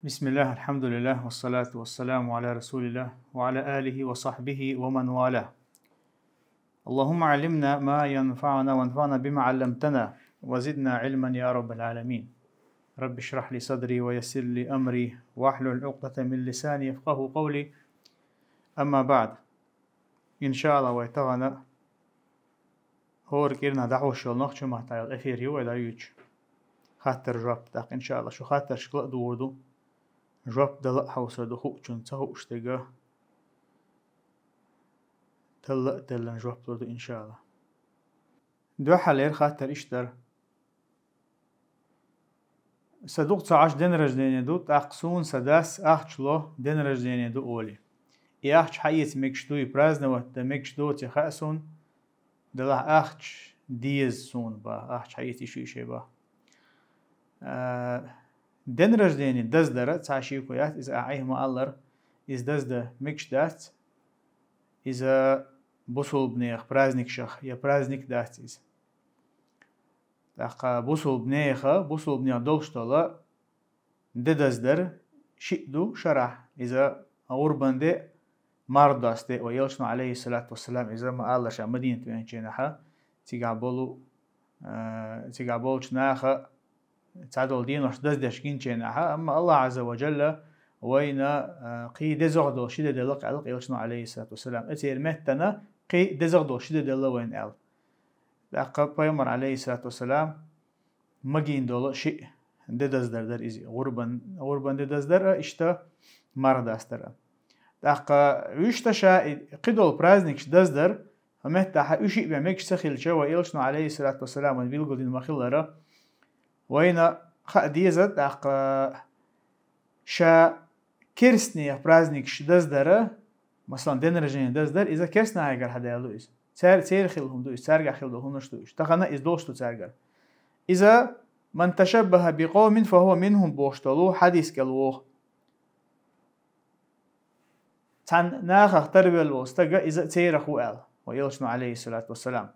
بسم الله الحمد لله والصلاة والسلام على رسول الله وعلى آله وصحبه ومن والاه. اللهم علمنا ما ينفعنا وانفعنا بما علمتنا وزدنا علما يا رب العالمين. رب اشرح لي صدري ويسر لي أمري واحلل عقدة من لساني يفقه قولي. أما بعد، إن شاء الله ويتغنى هور كيرنا دعوة شغل نخشو محتاج الأخير ولا يوج خاطر جواب تاق إن شاء الله شو خاطر شكل دوردو جواب دلق حوصة دخوق جن تهو اشتغى تلق تلن جواب دوردو إن شاء الله دو حالير خاطر اشتر صدوق 19 دين رجدين دو تاقسون سداس أخشلو دين رجدين دو أولي أخش حيث مكشدو يبرازنا وقت مكشدو تخاسون دلع أخش ديز سون با أخش حيث يشي با دين رجدين دز درة تعشي كويات إذا أعيه ما الله إذا دز ده مكشدات إذا بوصل بنيخ برازنك شخ يا برازنك دات إذا تاق بوصل بنيخ بوصل بنيخ دولشتلا دز در شئدو شرح إذا أوربان ده مرداسته ويلشنا عليه الصلاة والسلام إذا ما الله شا مدينة وينشينها تيقابلو شناخا تعدل دين وش دز دشكين شينها أما الله عز وجل وين قي دزغدو شدة دلق علق يلشنا عليه الصلاة والسلام أتير مهتنا قي دزغدو شدة دلق وين أل لقب بيمر عليه الصلاة والسلام مجين دول شيء دز در إزي غربان دز در إشتا مرداستر دقا ويشتشا قدول برازنكش دز در همهتا وشيء بيمكش سخيل شو ويلشنا عليه الصلاة والسلام وبيلقوا دين مخيلرا وين خديزت دقا شا كرسني برازنكش دز در مثلا دين رجين دز در إذا كرسنا هاجر حدا يلويس سير خيلهم دويس سارجع خيلهم نشتويش تقنا إز دوشتو سارجع إذا من تشبه بقوم فهو منهم بوشتلو حديث كالوه تان ناخ تربية الوستجا إذا تيرخو آل ويلشنا عليه الصلاة والسلام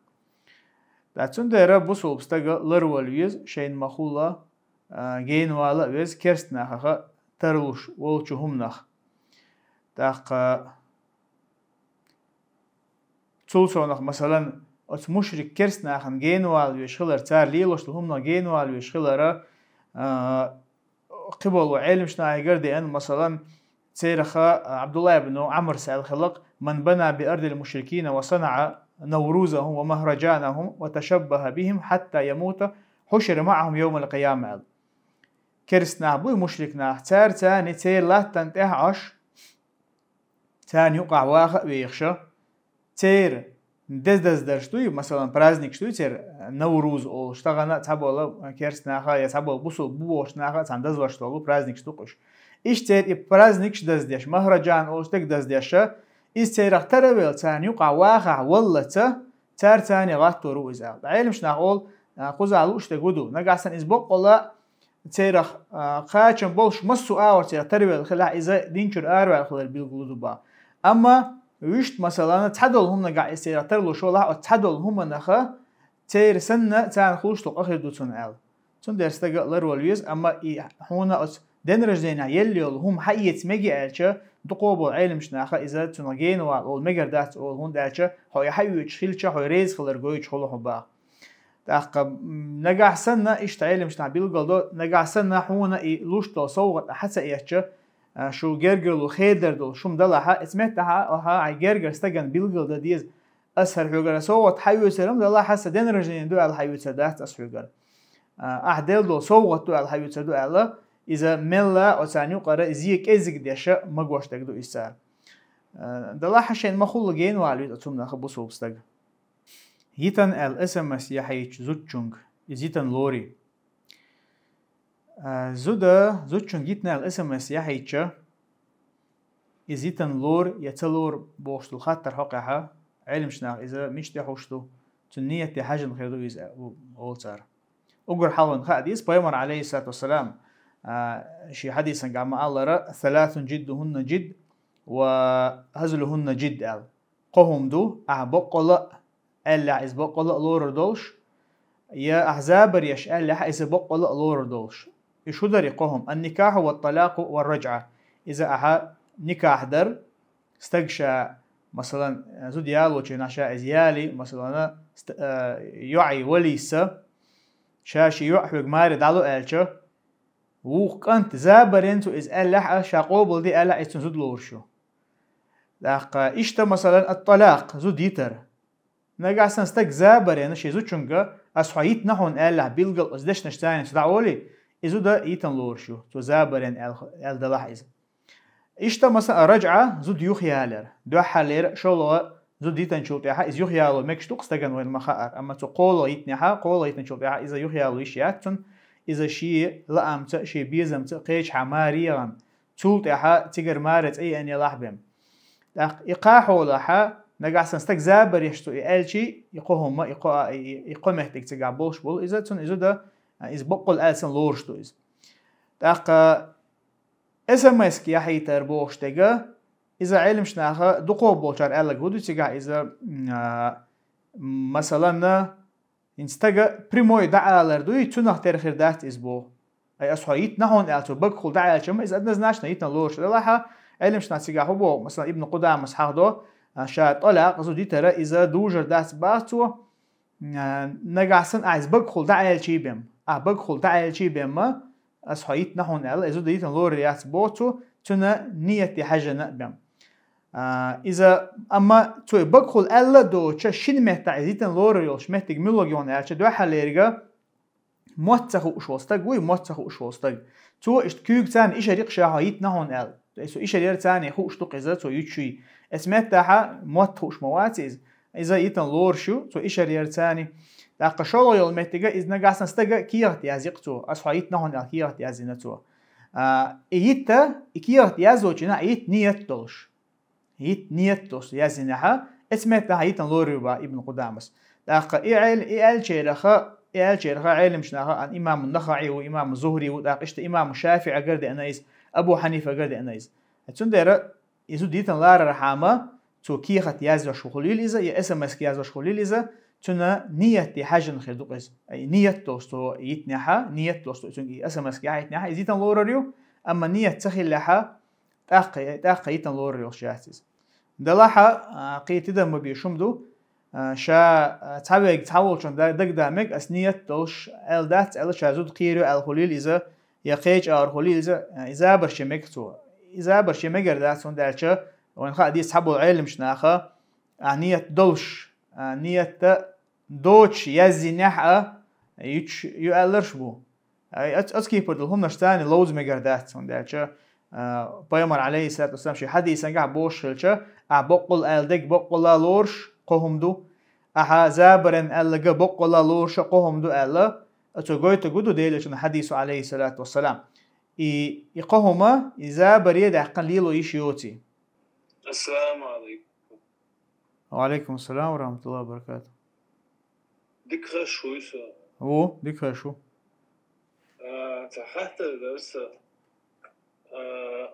لاتون ده بوصل بستجا لرول ويز شين مخولا جين والا ويز كرست ناخ تروش والشهم ناخ تاق تولسونخ مثلا أت مشرك كرست ناخن جين وال ويشخلر تار ليلوش لهم جين وال ويشخلر قبل وعلم شنا يقردي أن مثلا سيرخ عبد الله بن عمرو سأل خلق من بنى بأرض المشركين وصنع نوروزهم ومهرجانهم وتشبه بهم حتى يموت حشر معهم يوم القيامة كرسنا بوي مشركنا تار تاني تير لا تنتهي عش تاني يقع واخ ويخشى تير دز درشتوي مثلا برازنك شتوي تير نوروز او اشتغلنا تابولا كرسنا خا يتابو بوسو بوشنا خا تندز واشتغلو برازنك شتوقش إيش تير برازنكش دز ديش مهرجان او اشتك دز ديشة إيش تير اختربيل تاني يقع واخع والله تار تاني غاتو روز آل عيلمش نقول قوزالو اشتقودو نقاسن إزبوق والله تير قاچن بولش مسو آور تير تربيل خلا إذا دينشر آروال خلال بيلقودو با أما ويشت مثلا تحدل هم نقع إستير ترلو شو لا تحدل هم نخا تير سنة تان خوش تق أخذ دوتون آل تون درستقى لرولويز أما هنا دين رجدينا يلي هم حيت مجي ألشة دقوبو علمش ناخا إذا تنجين والمجر دات هون داتشة هو يحيوش خيلشة هو ريز خلر جويش خلوه با تاق نجح سنة إيش علمش نعبيل قلدو نجح سنة هنا لوش تصوغ حتى إيشة شو جرجل وخيدر دول شو مدلها اسمتها ها جرجل استجن بيلقل ده ديز أسهر حجر صوت حيو سلام دلها حاسة دين رجلين دو على حيو سدات أسحجر أحدل دول صوت دو على حيو سدو على إذا ملا أو ثاني قرأ زيك إزق ديشة ما جوش تقدو إسار دلها حشين ما خلوا جين وعليد أتوم ناخد بصوب استج يتن الاسم مسيحي زوجونج يزيتن لوري زوجون جيتنا الاسم مسيحي تشا يزيتن لور يتلور بوشتو خاطر حقها علم شناخ إذا مش تحوشتو تنية تحاجن خيرو إذا أولتار أقر حالون خاديس بيمر عليه الصلاة والسلام شي حديثا قام الله رأى 3 جدهن جد وهزلهن جد أل قهم دو أعبقل ألا إزبقل لور دولش يا أحزاب يش ألا إزبقل لور دولش شو در يقوهم النكاح والطلاق والرجعة إذا أها نكاح در استقشى مثلا زود يالو چه نشا ازيالي مثلا يعي وليسا شاشي يحوق مارد على الچه وقنت زابرنتو از ألح شاقوبل دي ألح استن زود لورشو لق إشتا مثلا الطلاق زود يتر نجا سنستك زابرين شي زود چونگا أصحيت نحون ألح بيلقل أزدش نشتاني سدعولي إزو دا يتن لورشو تو زابرين أل دلح إذا إشتا مثلا رجعة زود يخيالر دو حالير شولو زود يتن شوطيها إز يخيالو مكشتوق استغن وين مخاار أما تو قولو يتنها قولو يتن شوطيها إذا يخيالو يشياتن إذا شي لأمت شي بيزمت قيش حماريغان تولطيها تيجر مارت أي أن يلاحبهم إقاحو لها نقع سنستك زابر يشتو إلشي يقوهم يقو محتك تقع بولش بول إذا تن إذا دا إز بقل ألسن لورشتو إز SMS كي يحيي تربوش تجا إذا علم شناخه دقوا بولشار ألق ودو تجا إذا مثلا إنستجا بريموي دعالر دوي تنخ ترخير دات إزبو أي أصحيت نهون ألتو بقول دعال شما إذا أدنى زناش نيتنا لورش للاحة علم شنا تجا هو مثلا ابن قدام مسحه شاء طلع زودي ترى إذا دوجر دات باتو نجاسن عايز بقول دعال شي بيم بقول دعال شي بيم ما أصحيت نحون أل إذا ديتن لوريات بوتو تنا نية حاجة نقبم إذا أما تو بقول ألا دو شين محتاج ديتن لوريوش محتاج ملوجون ألش دو حليرجا موتسخو شوستق وي موتسخو شوستق تو إشتكيك تاني إيش ريق شاهيت نحون أل إيش ريق تاني خو إشتق إذا تو يتشي اسمه تاها موتخوش مواتيز إذا يتن لور شو تو إيش ريق تاني لقى شلو يوم محتاجة إذا نجاسن استجا كيرت يازيقتو أصحيت نهون الكيرت يازينتو إيتا كيرت يازوجنا إيت نيتوش إيت نيتوش يازينها اسمتها إيتن لوريبا ابن قدامس لقى إعل شيرخا علم شناها عن إمام النخعي وإمام الزهري وداقشت إمام الشافعي قرد أنايز أبو حنيفة قرد أنايز هتسندر يزود إيتن لار رحامة تو كيرت يازوش خليل إذا يا SMS يازوش خليل إذا تنا نية حاجة نخدو قز أي نية توستو يتنحى نية توستو تنجي SMS كي يتنحى يزيدن لوريو أما نية تخيل لها تأخي يتن لوريو شاتيز دلها قيت دم بيشمدو شا تعول شون دق دامك أس نية توش دات شازود قيرو الخليل إذا يقيج الخليل إذا برشمك تو إذا برشمك دات سون دالشة وإن خا دي سحبوا العلم شناخه نية دوش نية دوتش يزينح يؤلرش بو أتكي بدل هم نشتاني لوز مقردات وندالش بيامر عليه الصلاة والسلام شي حديث نقع بوش هلش بقل ألدك بقل لورش قهم دو أها زابرن ألقى بقل لورش قهم دو ألا أتوقعي تقودو ديلش حديث عليه الصلاة والسلام يقهما زابر يدع قليلو يشيوتي. السلام عليكم. وعليكم السلام ورحمة الله وبركاته. ديك شو يسا؟ هو ديك شو؟ تحت بس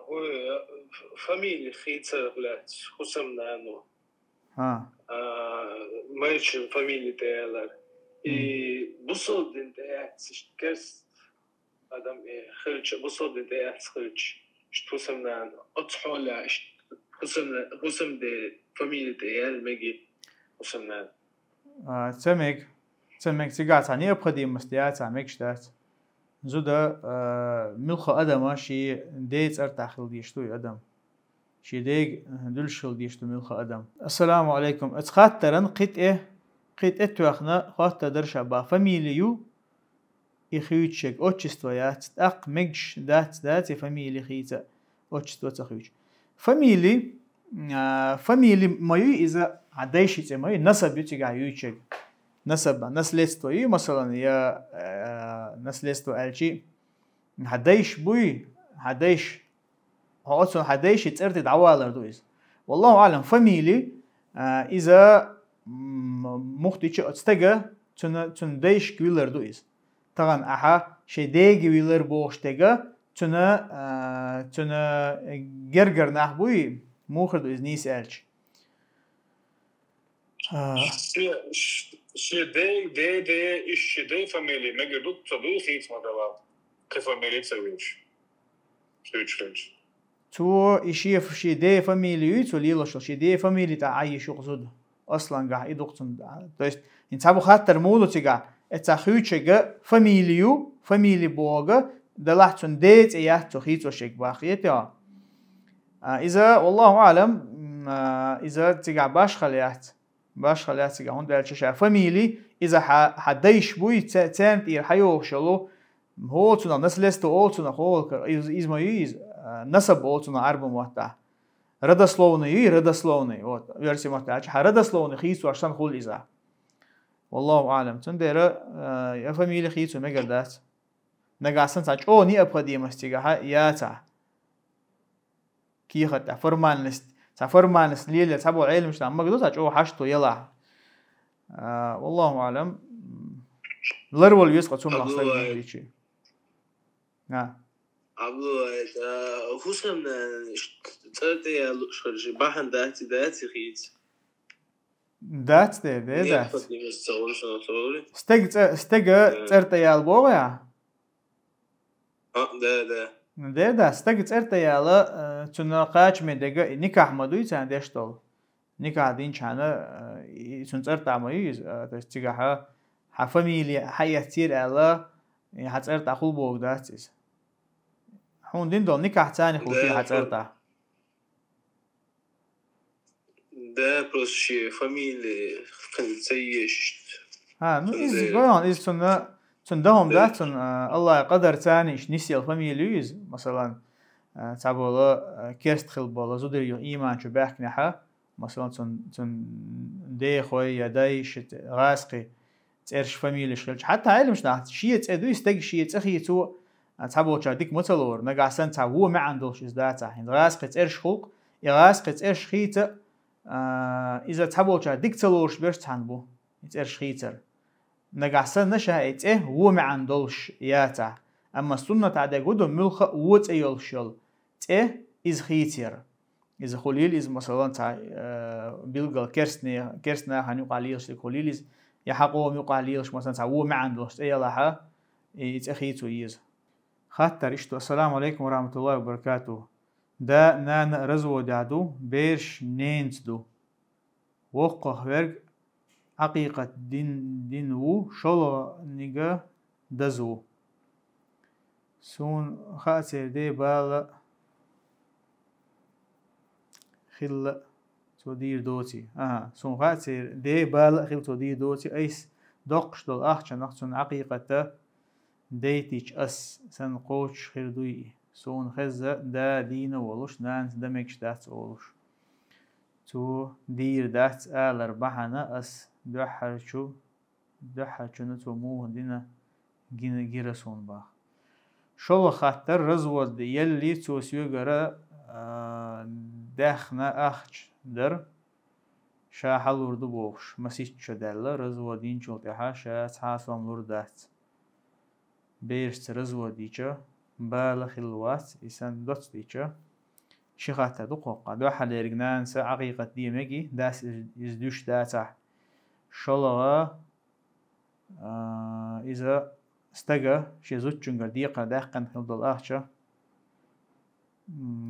هو فاميلي خيتة بلاد خصمنا عنه. ما يش فاميلي تيالر. بصل دنتهات كرس آدم خلش بصل دنتهات خلش خصمنا عنه أطحولا خصم ده فاميلي تيال مجي خصمنا. تسمك تقعد عني أبخدي مستيات عمك شتات زودا ملخ أدم شي ديت أرتاخل ديشتو أدم شي ديك دلشل ديشتو ملخ أدم. السلام عليكم. اتخاطرن قيت اتوخنا خاطر درشا با فاميليو يخيوتشك اوتشستويات اق مجش دات فاميلي خيتا اوتشستو تخيوتش فاميلي مايو إذا عدايشي مايو نسب يتجع يوتشك نسلستو مثلا يا نسلستو ألشي عدايش بوي عدايش هو أصلا عدايش يتأرد دعوالر دويز والله أعلم فاميلي إذا مختيش أتستجى تندايش كويلر دويز طبعا أها شيء دايج ويلر بوشتجى تنا جرجر نحبوي موخر دويز نيس ألش. شيء داي إيش داي فاميلي ما قدرت تدوي خيط ما دوا. كفاميلي تسويش سويتش تو يشيف شي دي فاميلي تو ليلوش شي دي فاميلي تعيش يقصد اصلا قاع يدقتن تويست انتابو خاطر مولو تيغا اتاخيوچغا فاميلي بوغا دلحتن ديت اياتو خيتو شيك باخيتها اذا والله اعلم اذا تيغا باش خليات تيغا هون دالشا فاميلي اذا حديش بوي تانت ير حيوشلو هو تنا نسلستو اولتنا هول изма يز نسب اولتنا اربع موتا родословный вот версия мота родословный خيسو عشان خول اذا والله اعلم تندير يا فاميلي خيسو مقدات نقاسن تاج او ني ابقديمستيغا ياتا كي خد فرمانس ليله تبو علم مش ما قدوت تاج او حشتو يلا والله اعلم لرول يسقط ثم احسن شيء عبدو خصوصا ترتي شرجي باحن داتي خيت دات استق ترتي البوغا ده استق ترتي يالا تنقاش مدغ نكاح مدوي تاندشتول نكاح دين چانا سنترتا مايز تستيغا ها فاميلي حياتير الا حترتا خول بوغ داتس هون دين دول نكاح تاني خوفي حترتا ده بروسشي فاميلي كنتسيش نو إز بيان إز تندهم داتن الله قدر تاني إش نسي الفاميليز مثلا تعبولا كيرست خلبولا زودر يو إيمان شو بحكنها مثلا تن دي خوي يداي شت غاسقي ترش فاميلي شغلش حتى علم شناحت شيء تأدو يستج شيء تأخي تو تعبوا شاديك متلور نقاسن تعبوا ما عندوش إزداتا هند غاسقي ترش خلق غاسقي ترش خيت إذا تعبوا شاديك تلورش بيرش تعنبو ترش خيتر نقاسن نشهيت هو ما عندوش ياتا أما السنة تعدي قدو ملخ ووت أيولشل إز خيتر إذا خليل إز مثلا تاع بيلقى كرسنا هنيقاليش خليل إز يحقوا ميقاليش مثلا تاع هو ما عندوش أيلها يتأخيتو يز خاطر إشتو السلام عليكم ورحمة الله وبركاته دا نان رزو دادو بيرش نينتدو وقه ورق حقيقة دين و شلو نيجا دزو سون خاطر دي بالا خل تودير دوتي سون خاطر دي بالا خل تودير دوتي ايس دقش دول اخشا نخصن حقيقة ديتيش اس سن قوش خردوي سون خزة دا دين ولوش نانس دمكش دات ولوش تو دير دات آلر بحنا اس دحر شو نتو موه دينا جيرسون باخ شو خاطر رزود يلي توسيو غرا داخنا اخش در شاحل وردو بوش مسيش شدالة رزودين شلتها شا تحاسوام لوردات بيرست رزوديچا بالخ الوات إسان دوت ديچا شخاتا دقوقا دو حاليرغنان سا عقيقة ديمكي داس إزدوش داتا شلغا إذا استجا شي زوجنجر ديقا داقن خلدل آخشا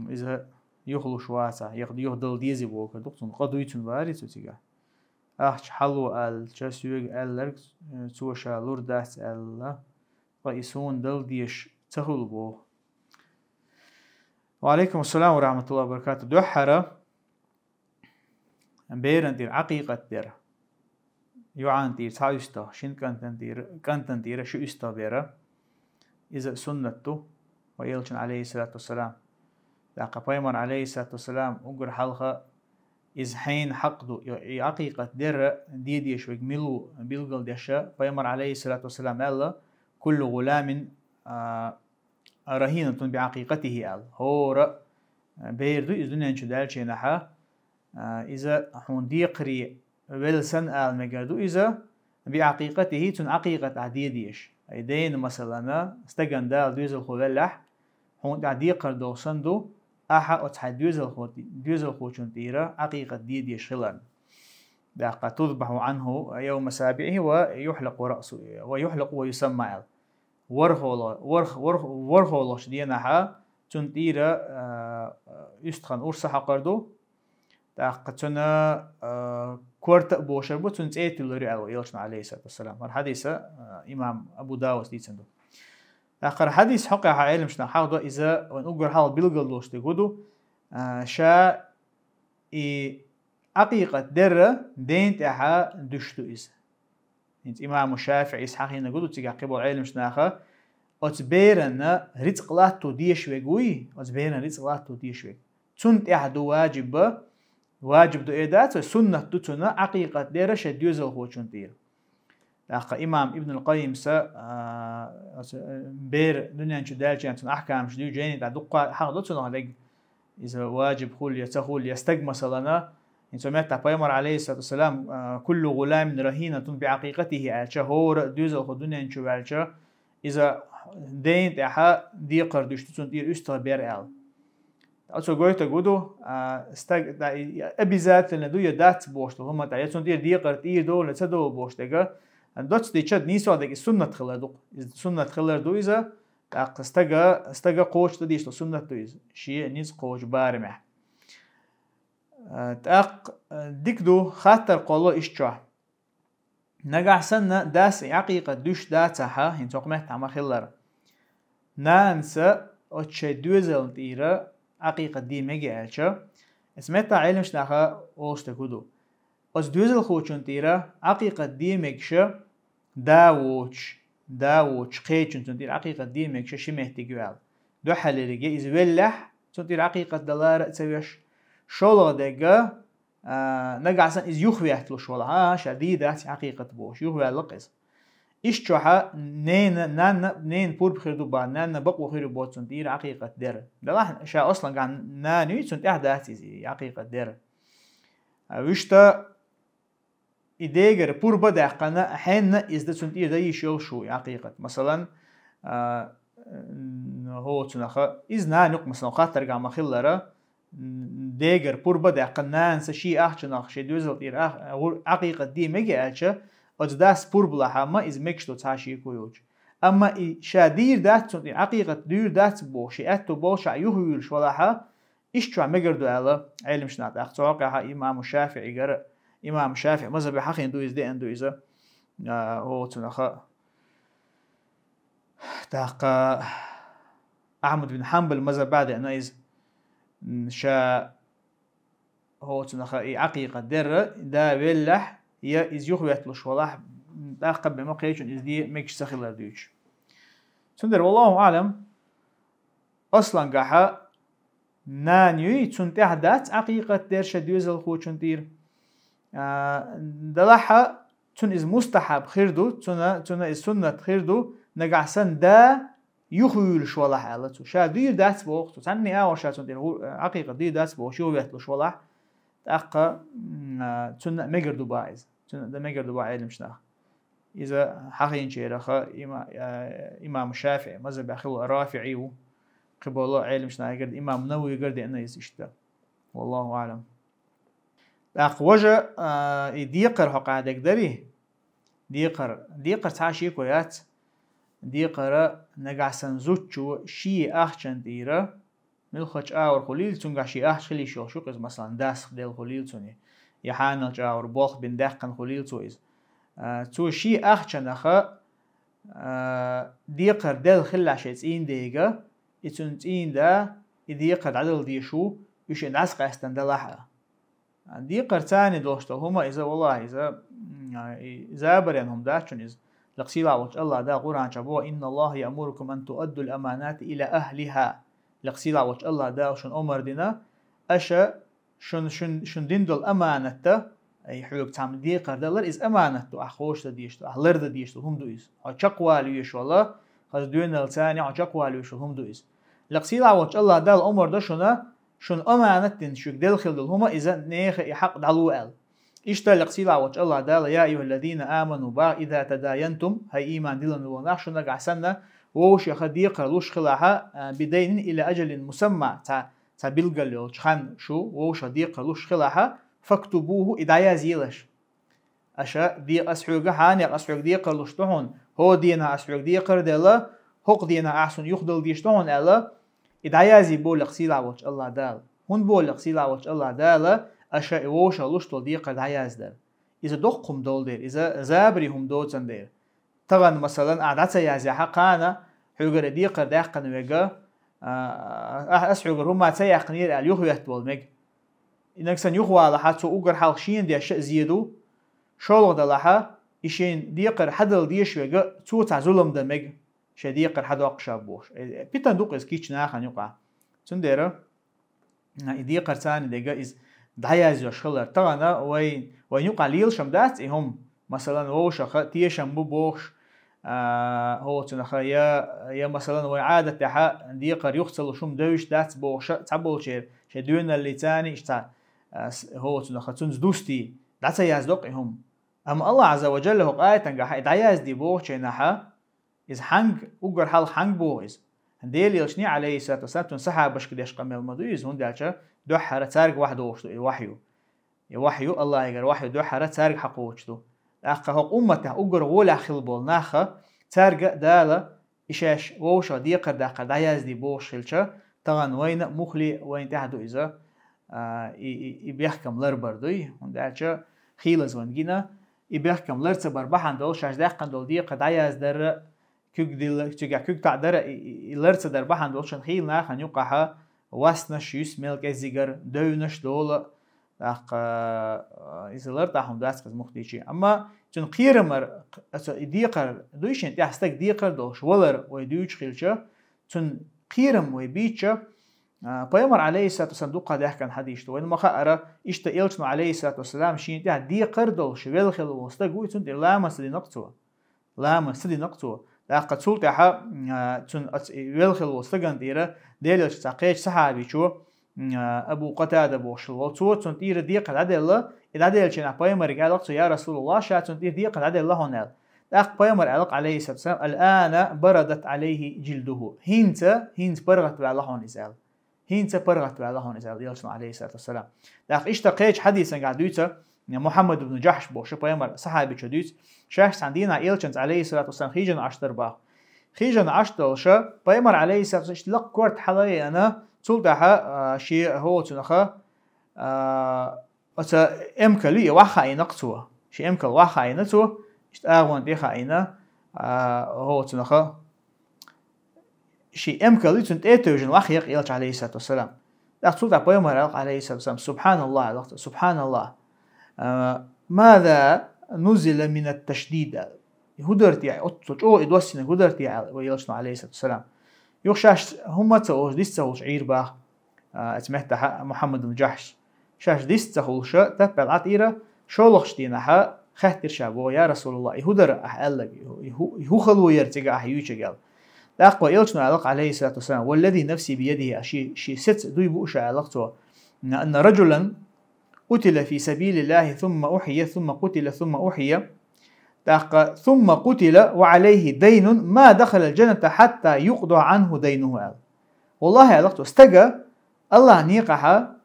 إذا يخلو شواتا يخدل ديزي بوكا دقتن قدويتن باري تتيجا آخش حلو آل شاسيوغ آلرق توشا لوردات آل رئيسون دل ديش تخل بو وعليكم السلام ورحمة الله وبركاته دوحرة بيرن دير عقيقة دير يوعان دير تايستا شين كانتن دير شو استا بيرا إذا سنته ويلشن عليه الصلاة والسلام لاقا بايمر عليه الصلاة والسلام أقر حلقة إذ حين حقدو عقيقة دير ديش ويقملو بيلقل ديشا بايمر عليه الصلاة والسلام ألا كل غلام رهينة بعقيقته أل هو بيردو إذ دنيا نشدال شينحا إذا حون ديقري ويلسن آل مقردو إذا بعقيقته تن عقيقة عديديش أيدين مثلا استقن دال دوزل خوالح هون عديقر دوسندو أحا أتحد دوزل خوشن تيرا عقيقة ديديش خلان داقا تذبح عنه يوم سابعه ويحلق رأسه ويحلق ويسمى ورخولش دينها تنتيرا يستخن أرسح قردو تاقتنا كورت بوشر بو تنتيت لريال يلشنا عليه الصلاة والسلام. الحديث إمام أبو داود ديتسندو آخر حديث حقا علم شنا حاضر إذا ونقر حال بلغلوش تقولوا شا حقيقة درة دين تاعها دشتو إذا انت إمام الشافعي إسحاق هنا قولوا تيجا قبل علم شناخا أتبيرنا رزق لاتو ديش ويقوي أتبيرنا رزق لاتو ديش ويق تنت أحد واجب دو إيدات سنة دوتنا حقيقة درة شديوزل هو تنتير لقى إمام ابن القيم بير دنيا شدال جانتن أحكام شديو جاني تعدق حق دوتنا لق إذا واجب خول يتخول يستجمس لنا إن سمعت بيامر عليه الصلاة والسلام كل غلام رهينة بعقيقته على هور دوزل خدنيا نشوف على إذا دين تاعها ديقر دشتون دير استغبر آل أصل قويت أقوله أبي ذات لندو يدات بوشته هم تعيشون دير ديقر تير دول لتدو بوشته دوتش دي شد نيسو هذاك السنة خلدو السنة خلدو إذا استجا قوش تديش السنة دويز شيء نيز قوش بارمح تأق ديكدو خاطر قولو إشترا نجح سنة داس حقيقة دوش داتها هنتوق محتى ما خلر نانسى أتشي دوزل تيرا حقيقة دي مجي ألشا اسمتا علمش ناخا أوستكودو أس دوزل خوشون تيرا حقيقة دي مجشا داوش قيتشون تنتير حقيقة دي مجشا شمهتي جوال دو حليلجي إذ ولح تنتير حقيقة دلارة تسويش شولا دقا نجع سن إز يخوي أحتلوش ولا شديدة حقيقة بوش يخوي اللقز إيش تروح نين بور بخير دوبا نان بقوا خير بوت سنتير حقيقة در ده شا أصلا كان نانوي سنت أحداثي زي حقيقة در ويشتا إديجر بور بدأ قنا حين إز ده سنتير ده يشيل شو حقيقة مثلا هو تناخا إز نانوك مثلا خاطر جا مخلرة ديجر بور بدأ قنان سشي أحشناخ شي دوزل تير حقيقة دي مجي ألشا أجداس بور بلا ما إز مكشتو تاشي كويوج أما شادير دات سنتين حقيقة دير دات بو شي أتو بو شا يهويلش ولاها إشتوا مجردو على علم شنات أختواقعها إمام الشافعي قرأ إمام الشافعي مذهب حقي اندو إز دي اندو إذا هو تناخا تاقا أحمد بن حنبل مذهب بعد أنه إز شا هو تناخا حقيقة در دا بلح يا إز يخويت لش ولاح تاقب بمقيشون إز دي ميكش سخيلر ديوش تندر والله أعلم أصلا قاحا نانيوي تنتح دات حقيقة در شديوزل خو تنتير دلحا تن إز مستحب خيردو تن إز سنة خيردو نقعسن دا يخويلش ولاح علتو شا دير دات بوقتو تني أول شا تنتير حقيقة دير دات بوقت يخويت لش ولاح تاقا تن مجردو بايز ده مجرد واحد علم شناه إذا حقين شيء رخاء إمام الشافعي مذهب أخو رافعي وقبل الله علم شناه يقرد إمام نووي يقرد أنه يسيشته والله أعلم أقوجه ديقر حق عندك دري ديقر تعشي كويات ديقر نجع سنزوتشو شيء أحشن ديره ملخش آور خليل تنجع شيء أحش خلي شو قز مثلا داس ديل خليل توني يحانل جاور بوخ بن دقن خليل تويز تو شي أخشن أخا ديقر دل خلا شيء ديجا يتنتين دا يديقر عدل ديشو يش العسق استندلها ديقر تاني دوشتو هما إذا والله إذا برينهم داشون إذا لقسيلا وجه الله دا قرآن شبوه إن الله يأمركم أن تؤدوا الأمانات إلى أهلها لقسيلا وجه الله دا شن أمر دينا أشا شن ديندل أمانته أي حلوك تعمل ديقر دلر إز أمانته أخوش تديشتو أهلر تديشتو هم دويز أشقوا ليش والله خذ دوين الثاني أشقوا ليش هم دويز لقسيلا وجه الله دا الأمر دا شن أمانة شوك دلخل دل هما إذا نيخ يحق دلوال إشتا لقسيلا وجه الله دا يا أيها الذين آمنوا با إذا تداينتم هاي إيمان دلن وناخ شن نقعسنا ووش يخديقر لوش خلاها بدين إلى أجل مسمى تبلغ الخان شو ووش ديق لوش خلاها فاكتبوه إدعيا زيلش أشا دي أسحوق حاني أسحوق ديق لوش تهون هو دينا أسحوق ديقر ديلا هق دينا أحسن يخدل ديشتون ألا إدعيازي بولق سيلا وش الله دال هون بولق سيلا وش الله دال أشا إوشا لشتو ديقر دعياز دال إذا دقهم دول دير إذا زابريهم دوتن دير طبعا مثلا أعدت يازي حقانا حجر ديقر داقن وجا أسحجر هم تيقنير اليوه يهتول مج إنك سن يخوا على حتى أجر حالشين دي أشياء زيادو شغل دلها إشين ديقر حدل ديش وجا تو تعزلهم دمج شديقر حد وقشابوش بيتن دوق إز كيتش ناخن يقع تنديره ديقر ثاني ديجا إز دعياز يشخلر طبعا وين يقع ليل شمدات هم مثلا ووش تيشم بوش هو تنخا يا مثلا وعادة تحا ديقر يخسل شوم دوش دات بوش تعبول شير شدونا اللي تاني اشتا هو تنخا تنز دوستي دات يازدق هم أما الله عز وجل هو قاية تنقح دعياز دي بوش نحا إز حنق أقر حال حنق بوز هنديل يلشني عليه الصلاة والسلام تنصحها باش كديش قميل مدويز هون دالشا دو حارة تارق واحد وحيو الله يقر وحيو دو حارة تارق حقوشتو أخا هو أمته أقر ولا خلبول ناخا تارق دالا إشاش ووشا ديقر داقر دعياز دي بوش خلشا طبعا وين مخلي وين تحدو إذا يبيحكم لربردوي هون دالشا خيلز ونجينا يبيحكم لرتبر بحان دول شاش داقن دول ديقر دعياز در كوك تعدر لرت در بحان دولشن خيل ناخن يقعها واسنش يسملك ازيجر دونش دول اق إذا لرتاهم داسك مختيشي أما جن قيرمر ديقر دويشن تحستك ديقر دوش ولر ويدوش خيلشة جن قيرم ويبيتشة بيامر عليه الصلاة والسلام دوقها داحكن حديشتو وين ما خأرة إشتا إلشنو عليه الصلاة والسلام شين تح ديقر دوش ويلخل وستقوي تن لاما سدي نقطوه لاما سدي نقطوه لقد سلطة تن ويلخل وستقن ديره ديلش تقيش صحابي شو أبو قتادة بوش الوصو تن تير ديق العدل العدل شنا بيامر قالق يا رسول الله شا تن تير ديق العدل الله هنال لق بيامر قالق عليه الصلاة والسلام الآن بردت عليه جلده هينت برغت على الله نزال هينت برغت على الله نزال يلشنا عليه الصلاة والسلام لق اشتقيش حديثا قاعدوته محمد بن جحش بوش بيامر صحابي شدوت شاش عندنا إلشنت عليه الصلاة والسلام خيجن عشتر باخ خيجن عشتر شا بيامر عليه الصلاة والسلام اشتلق كورت حلاي أنا سلطة شيء هو تنخا أتا إمكلي واحد ينقطوه شيء إمكل واحد ينقطوه اشتاقون ديخا إنا هو تنخا شيء إمكلي تنتأتوجن واحد يقيلش عليه الصلاة والسلام لقد سلطة بيامر عليه الصلاة والسلام سبحان الله سبحان الله ماذا نزل من التشديد هدرتي أطلق أو إدوسنا هدرتي ويلشنا عليه الصلاة والسلام يخشاش هم تقول ديسته شعير باه اسمه محمد بن جحش شاش ديسته شا تبع العطيرة شو لخشتينها خاطر شابو يا رسول الله يهدر أحلق يهو خلو يرتجع أحيوش قال لقوا يلشنا عليه الصلاة والسلام والذي نفسي بيده شي ست دوي بوش علاقته أن رجلا قتل في سبيل الله ثم أحيي ثم قتل ثم أحيي ثم قتل وعليه دين ما دخل الجنة حتى يقضى عنه دينه والله علاقته استجى الله نيقها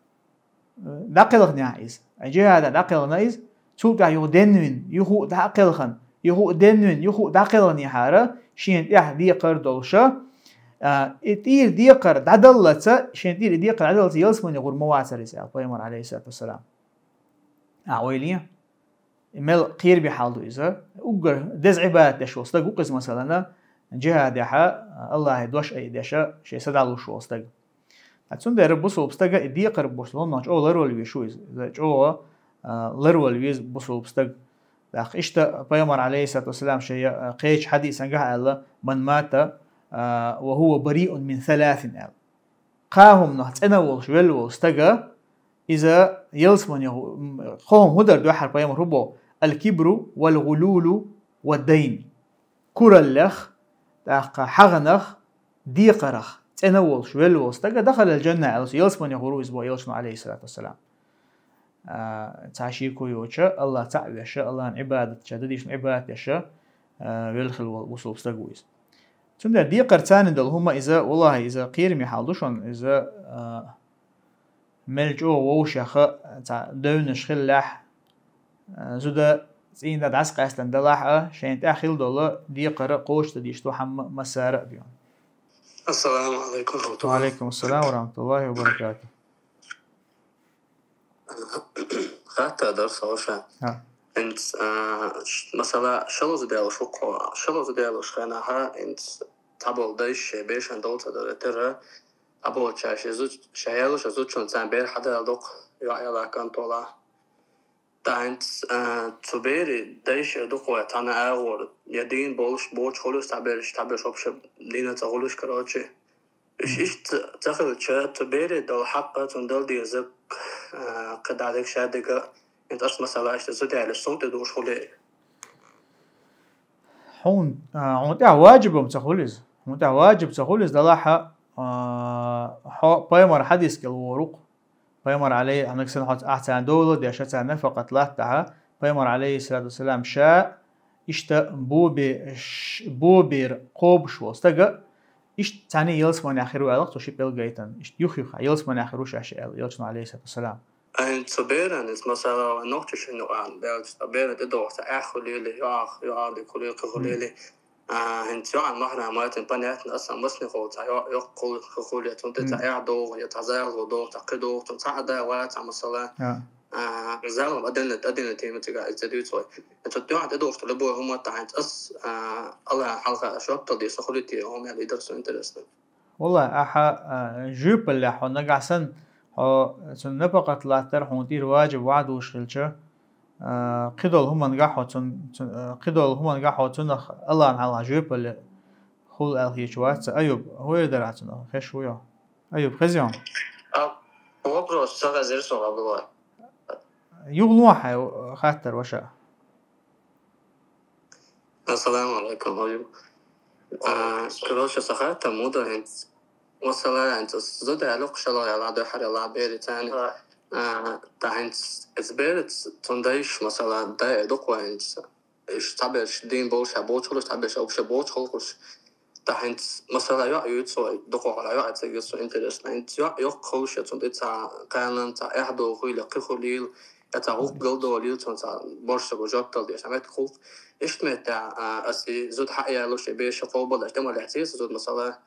دقلق نعيز أجي هذا دقلق نعيز سوق يودنون يهو دقلقن يهو دنون يهو دقلق نحارة شين دي قردولشة إتير ديقر عدلته شين إتير ديقر عدلته يلسمن يقول مواسر يسأل بيامر عليه الصلاة والسلام أعويليه مل قير بحالدو إذا أجر دز عبادة دش وصدق وقز مثلا جهة دحا الله يدوش أي دشة شيء سدعلو شو وصدق هتسون ده ربصو بستق ديقر بوصلون ناش أو لرول بيشو إذا أو لرول بيز بوصلو بستق لأخ إشتا بيامر عليه الصلاة والسلام شيء قيش حديث عن الله من مات وهو بريء من ثلاث قاهم نحت أنا والشوال واستجا إذا يلسمن قوم هدر دوحر بيامر ربو الكبر والغلول والدين كرلخ حغنخ ديقرخ أنا والشوال واستجا دخل الجنة يلسمن يغرو إزبو يلسمن عليه الصلاة والسلام تعشيكو يوشا الله تعالى شاء الله عبادة شديش عبادة شاء ويلخل وصوب استجويز تندر دي قرتان دل هما إذا والله إذا قير ميحالدوشون إذا ملجو ووشخ تاع دونش خلاح زودا زين ده عسق أصلا ده لاحقة شين تأخيل دولة دي قرأ قوش تديش تو حم مسارة بيون. السلام عليكم ورحمة الله. وعليكم السلام ورحمة الله وبركاته. خدت درس وشا. انت مثلا شلوز ديالو شخناها انت تابل دايش بيش اندولت دولتر ابو تشاش شايلو شزوت شون تان بير حدا دوق يلا كان طولا تا انت تبيري دايش دوق وتانا اور يدين بوش خلوص تعبير شوبش لينا تغلوش كراچه ايش تاخذ تبيري دول حقه تندل دي زك قد عليك شادقه انت اصلا مثلا ايش تزودي على الصوت دوش خلي حون عمتها واجب متخلص عمتها واجب تخلص دلاحة بايمر حديث كالورق بايمر عليه عندك سنة حط أحسن دولة دي أشياء نفقة لاتها بايمر عليه الصلاة والسلام شاء إشتا بوبير قوب شو استجا إشت تاني يلس من آخره ألق توشي بيلجيتن إشت يخيخ يلس من آخره شاشة يلسون عليه الصلاة والسلام انت صبيرا انت مثلا نقطش انه عن بيت صبيرا تدور تأخذ لي يا كل خليلي انت عن محنا مات بنات اصلا مسنخو يقول خلية انت تعيدو يتزايد دور تقدو تساعد وقت مثلا زالهم أدنى تيم تجا إتدوتوي انت تدور تدور تلبو هم تعانت الله حلقة شوب تدي سخلتي هم يعني يدرسوا انترستن والله أحا جوب اللي حو نقع سن سن نبقى تلاتر حونتير واجب وعد وشلشة قدول هم نقحوا قدول هم نقحوا تنخ الله عن الله جوب اللي خول الهيشوات أيوب هو يقدر عتنا خش وياه أيوب خزيان هو بروس سغى زيرسون قبل يغلوها خاطر وشاء. السلام عليكم أيوب كروش سخات مودا انت وصلا انت زود علوق شلا على عدو حر على بيري تاني تا انت اتبيرت تندايش مثلا دا دوقوا انت ايش تعبير دين بوش عبوش خلوش تعبير او شبوش خلوش تا انت مثلا يا يوتسو دوقوا على يا تسجسو انترست انت يا خلوش تنديت قانن تا احدو خويل قخليل يتعوق قلدو ليل تنتا برش بوجابتل دي سمعت خوف ايش متاع اسي زود حقيا لوش بيش قوبل اجتمع الاحتياس زود مثلا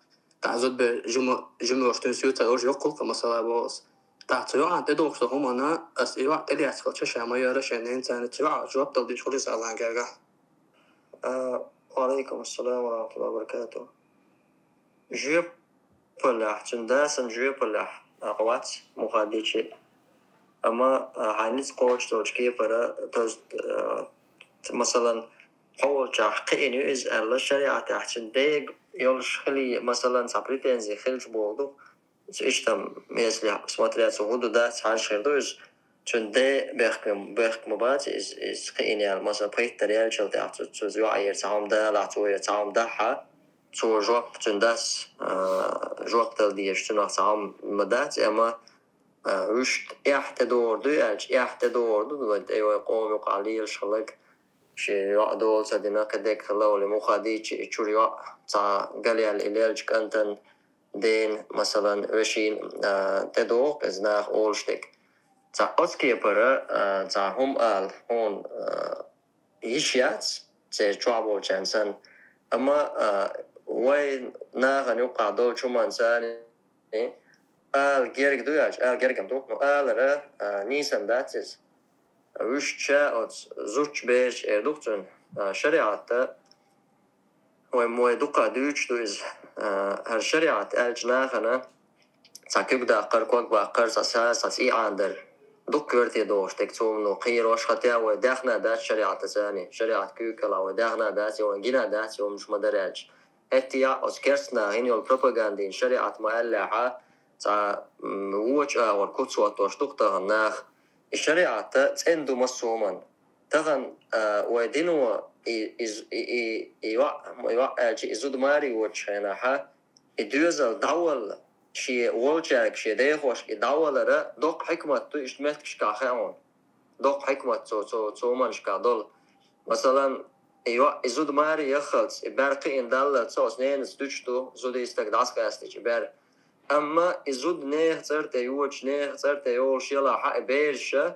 تعزود بجمع وشتنسيوتا أوج يقول مثلا بوس تعطيوا عن تدوخ هم أنا أسئلة تلي أسكت شيء ما يرى شيء إنسان تبع جواب تودي شو يسأل عن كذا وعليكم السلام ورحمة الله وبركاته جيب بلح جنداسن جيب بلح قوات مخاديشي أما عانيت قوش توج كيف برا توز مثلا أول جاحقيني إز الله شريعة تحسن ديق يولش خلي مثلا صبريتين زي خلش بوضو إيشتم مثل سماتريات سهودو ده تعيش خيردوز چون ده بيحكم بات إز خيني مثلا بيت تريال شل تعطو تزوع عير تعام ده لعطوية تعام ده حا تو جواب چون داس جواب تل دي إيشتنا تعام مدات أما وشت إحتدور دو إحتدور دو أيوة يقوم يقاليل شلق شيء يعدول سدينا كديك خلوا لي مخاديش يشوريوا تا قالي الإليج كانتن دين مثلا وشين تدوق إزناخ أولشتك تا أسكي برا تا هم هون هيشيات تي جوابو جانسن أما وين ناغن يقع دول شو منساني جيرك دوياج جيركم دوق را نيسان داتس وش شاءت زوج بيش دكتور شريعة وموي دقة دوش دوز هالشريعة الجناخنا تعكب دا قرقوق باقر ساساس إي عندر دكتورتي دوش تكتوم نقير وش خطيا وداخنا دات شريعة ثاني شريعة كوكلا وداخنا داتي وجينا داتي ومش مدرج هتيا أسكرسنا هني البروباغاندين شريعة مؤلعة تا ووش والكتسوة توش دكتور الناخ الشريعة تندو مسوما تغن ودينو إزود ماري وشيناها إدوزل دول شيء وولجاك شيء ديخوش دول را دوق حكمة تو إجتماعك شكاخيون دوق حكمة تو منش كادول مثلا إزود ماري يخلص إبارقي إن دالة تو سنين ستوشتو زود يستقداس كاستيج إبار أما إزود نيه ترت يوج نيه ترت يول شيلا حق بيرشة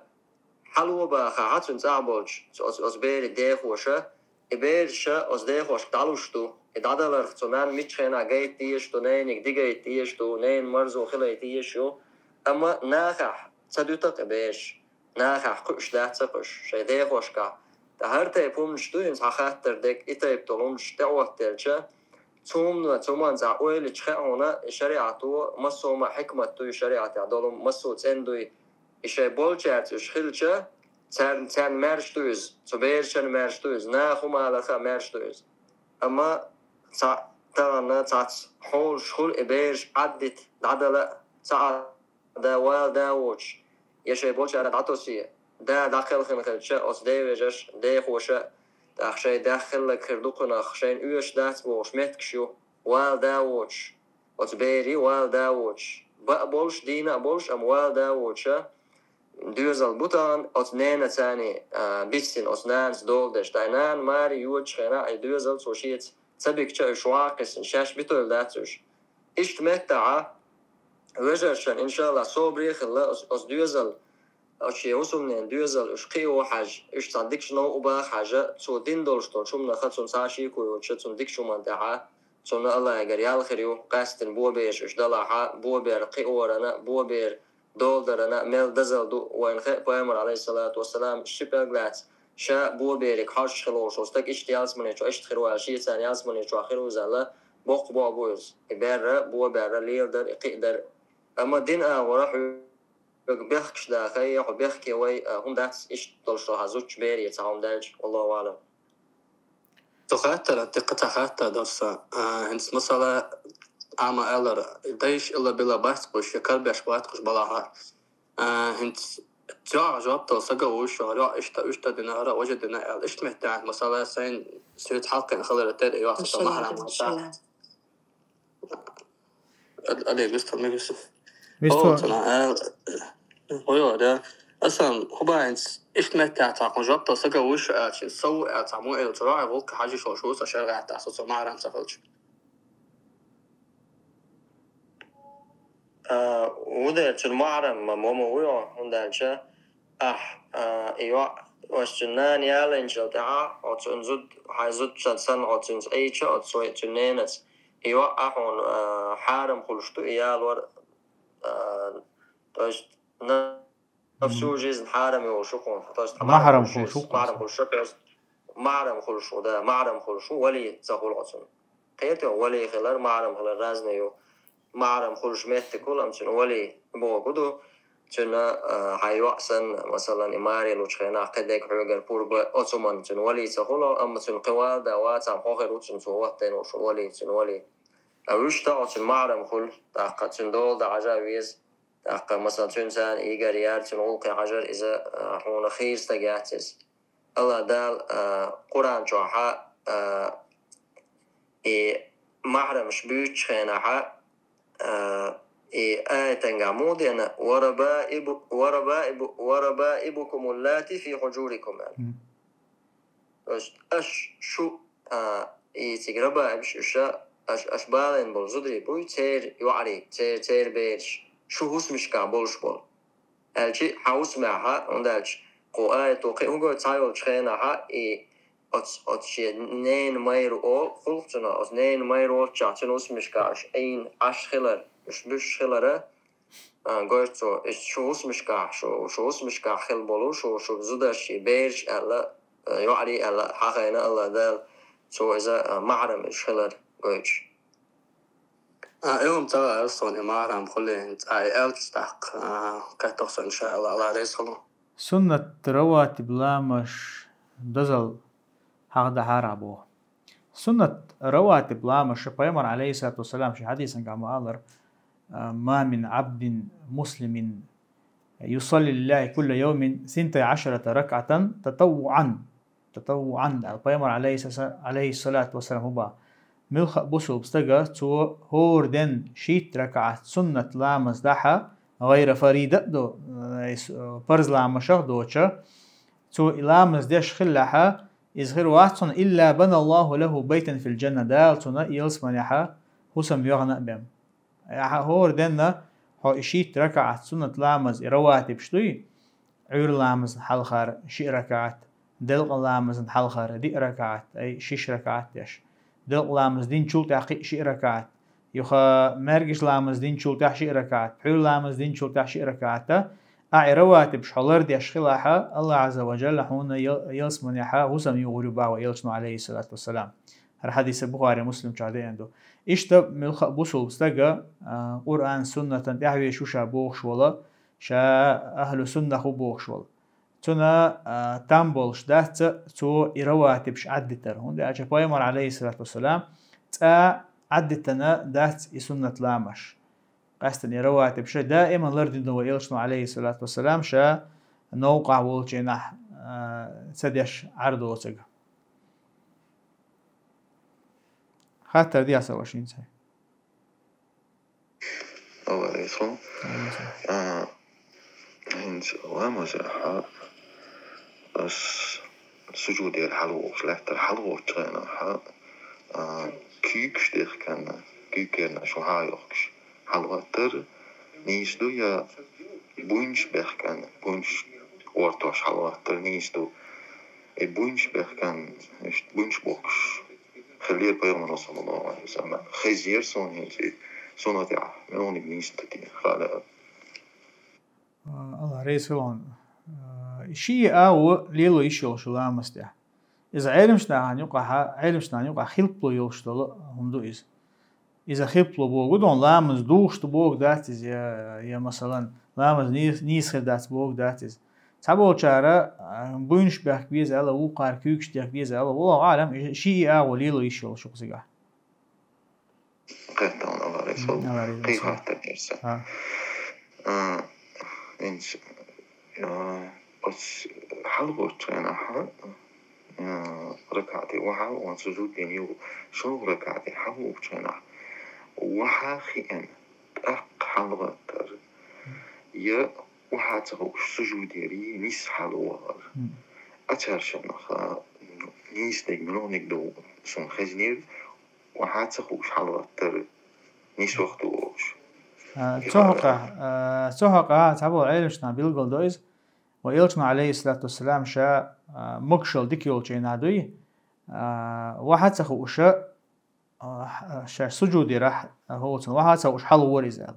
حلو بخاطر نزعبولش أز بير ديخوشة إبيرشة أز ديخوش دالوشتو إدادلر تونان ميتشينا جاي تيشتو نين يقدي تيشتو نين مرزو خلا تيشو أما ناخح تدوتك إبيش ناخح قش ده تقش شيء ديخوش كا تهرت يبومشتو ينصح خاطر ديك إتايب تلومش تعوت تلشة تومان زعويل تخيعونا شريعتو مسوما حكمتو شريعة عدولم مسو تندوي إشي بولشات يشخلشة تان مارشتوز تبيرشن مارشتوز ناخوما لخا مارشتوز أما تانا تاعت حول شخول إبيرش عدت عدلا تاع دا وال دا ووش يشي بولشات عطوسية دا داخل خنخلشة أس دي وجش دي خوشة أخشي داخل لك خردوقنا أخشين أيش دات بوش متكشو وال دا ووش وتبيري وال دا ووش بقبولش دينا بولش أم وال دا ووشة دوزل بوتان أتنين تاني بيستين أتنانس دولدش داينان ماري يوج خينا أي دوزل سوشيت تبيك تشا شواقس شاش بيتول داتوش إشت متعة وجرشن إن شاء الله صوبري خلا أس دوزل أشي وسمنين دوزل أشقيو حاج إش تصدق شنو أبا حاجة تو دين دولشتون شو من خدتون ساشي كويو تشتون ديك شو من دعاء تونا الله يجريال خيريو قاستن بوبيش إش دلعها بوبير قيورنا بوبير دولدرنا ميل دزل دو وين خير بيامر عليه الصلاة والسلام شبه جلات شا بوبيرك حاش خلوش وستك إش تيالس مني شو إش تخيروا عشية ثاني يالس مني شو آخره زلا بوق بوابوز إبرة بوبير ليلدر إقدر أما دين وراح بيحكش دا خي وبيحكي وي هم داتس إيش دولشوا هزوج بيري تعهم دالج والله أعلم. تخاطر تقطعات درسا هنس مثلا أما إلر دايش إلا بلا بحث قش يكرب يشبات قش بلاها هنس جاء جواب توصق وش وراء إشتا دينارا وجد دينار إيش مهتاع مثلا سين سويت حلقة خلال التالي أيوة صار محرم وصار أدي قصة ما قصة أنا هو ده أصلا هو بعدس إيش مهتاع تعقم جواب توصق وش عشان سوي تعمو إلى تراعي بوك حاجة شو شغال تحصل محرم سفلش وده المعرم موضوع هندالشة إيوه واشتنان يالا إنشاء تعا وتنزد حيزد شدسان وتنز أيشة وتسوي تنينس إيوه أحون حارم خلشتو إيال ور توشت نفسو جيز حارم يوشقون توشت محرم خلشو معرم خلشو ده معرم خلشو ولي تزخول عصن قيته ولي خلال معرم خلال رازنيو معرم خلش ميت كل أمشن ولي بوجوده شنا حيوحسن مثلا إماري لو شخنا قدك حجر بورب أتمنى شن ولي سهولا أما شن قوال دوات عم خاخر شن سواتين وش ولي شن ولي أوش تاع شن معرم خل تاق شن دول دا عجاويز تاق مثلا شن سان إيجار يار شن أولق عجر إذا حون خير استجاتز الله دال قرآن شوحة معرم شبيت شخنا تنجمود أنا وربائبكم اللاتي في حجوركم أش شو تجربة أش بالين بالزدري بوي تير يعري تير بيرش شو هوس مش كابولش بول الشيء حوس معها عندك قوة توقي هو تايل شخينها أتشي نين مايرو أول خلصنا أس نين مايرو تشاتن وس مش كاش أين عش خلر مش خلره قلت شو مش كاش شو مش كاش خل بلو شو زودش بيرش ألا يعني ألا حقينا ألا دال شو إذا معرم مش خلر قلت يوم ترى أصلاً معرم خلي أنت ألتستحق كتوصل إن شاء الله على رسول سنة رواتب لامش دزل حق دحاربو سنة رواتب لامش بيامر عليه الصلاة والسلام في حديث عن قال ما من عبد مسلم يصلي لله كل يوم 12 ركعة تطوعا بيامر عليه الصلاة والسلام هو ملخ بوسو بستجر تو هوردن شيت ركعة سنة لامز دحا غير فريدة دو فرز لامشة دوتشا تو لامز ديش خلها إزغير واحد إلا بنى الله له بيتا في الجنة دالتنا يلس منيحا حسن يغنى بهم هور دنا هو إشيت ركعة سنة لامز رواتب شتوي عير لامز حلخار شي ركعات دلق لامز حلخار دي ركعات أي 6 ركعات يش دلق لامز دين شو تحقيق شي ركعات يخا مرجش لامز دين شو تحشي ركعات عير لامز دين شو تحشي ركعات أعي رواتب شحولر دي أشخلاحا الله عز وجل حونا يلسمن يحا وسم يغري باوا يلسمن عليه الصلاة والسلام هر حديث البخاري مسلم شعدي عنده إشتا ملخ بوصل بستقى قرآن سنة تحوي شو شابوخ ولا شا أهل سنة خبوخ ولا تنا تامبولش دات تو إرواتب شعدتر هون دي أجا بايمر عليه الصلاة والسلام تا عدتنا دات سنة لامش قاستني رواتب شا دائما لردن دو إلشنو عليه الصلاة والسلام شا نوقع والجناح سديش عرضو وسقى حتى دي أسا وشين ساي الله يسلم هنت وما زحا سجود الحلوة لحت الحلوة تغينا كيكش ديخ كان كيكينا شو هايوكش حلوة تر نيشدو يا بوينش بيخ كان بوينش ورطوش حلوة تر نيشدو بوينش بيخ كان بوينش بوكش خليه البيغمبر صلى الله عليه وسلم خيزير صون هنتي صنطيع ملوني بنيشتتي خالا الله ريسلون شيء أو ليلو يشيل شو لا مستح إذا علمش نعن يقع خلبلو يلشتل هم دو إذا خلبلو بوجود on لامز دوش تبوج داتيز يا مثلا لامز نيس خدات بوج داتيز تابو شارع بوينش بيح بيز على وقار كيكش ديك بيز على والله عالم شيء أو ليلو يشيل شو قصيقة قهتان الله رسول قيها تدرسه إنش بس حلوة أنا ركعتي وها وسجود ينيو شو ركعتي حلوة أنا وها خيان حلوة تر يا وها تروح سجود يري نيس حلوة أتشارشنا خا نيس ديك ملونك دو سون خزنير وها تروح حلوة تر نيس وقتوش سوحقة تعبوا عيلشنا بيلقل دويز وإلشنا عليه الصلاة والسلام شا مكشل ديكيول شينا دوي واحد سخو شا سجودي راح هو واحد سخو حلو ورزال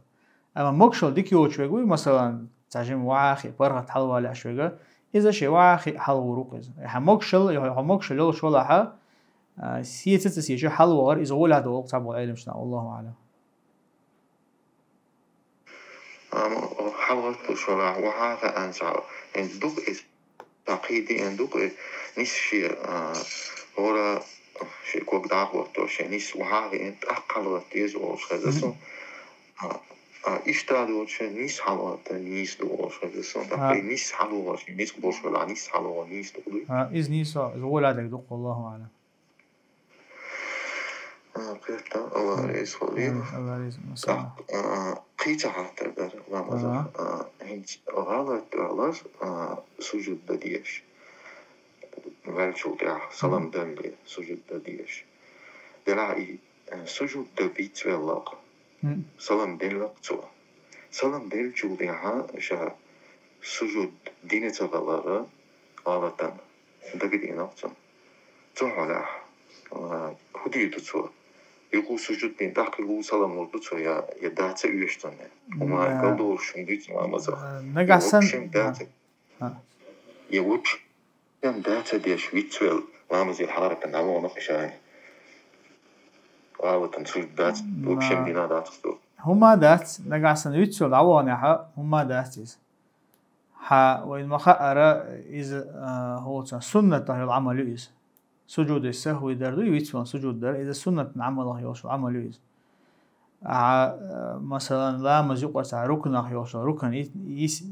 أما مكشل ديكيول شوي مثلا تعجم واخي برغت حلوة لا شوي إذا شيء واخي حلو روكز مكشل يلش ولا ح سيتسي شيء حلو ور إذا ولا هذا تعبوا عيلشنا والله أعلم حلوة بشرع وهذا أنزع إن دوق تعقيدي إن دوق نيس شيء ورا شيء كوك دعوة توش نيس وهذا إن أقل تيز وش هذا إشتادو شيء نيس حلوة نيس دوش هذا تقريبا نيس حلوة شيء نيس بشرع نيس حلوة نيس دولي إز نيس إذا ولا هذا دوق والله أعلم قلت الله يسولي الله يسولي قيت حتى در لامزه هنچ غلط غلط سجود دادیش ولشو ده سلام دلی سجود دادیش دلعی سجود دبیت ولق سلام دلق تو سلام دل جو ده ها شا سجود دینه تغلره غلطن دقیقی نقطن تو حالا خودی تو يقول سجود دين تحقي هو سلام وردوتو يا داتا يشتنه وما قدور شنديت ما مزح نقعسن يا وش كم داتا ديش ويتويل ما مزي الحركة نعمو نقشاي غالبا سجود دات وبشم دينا داتو هما دات نقعسن ويتويل عوانيها هما داتيز وإن ما خأر إذا هو سنة العمل إذا سجود السهو دردو يويتسون سجود در إذا سنة عمله يوشو عمله إذا مثلا لا مزيق ركن يوشو ركن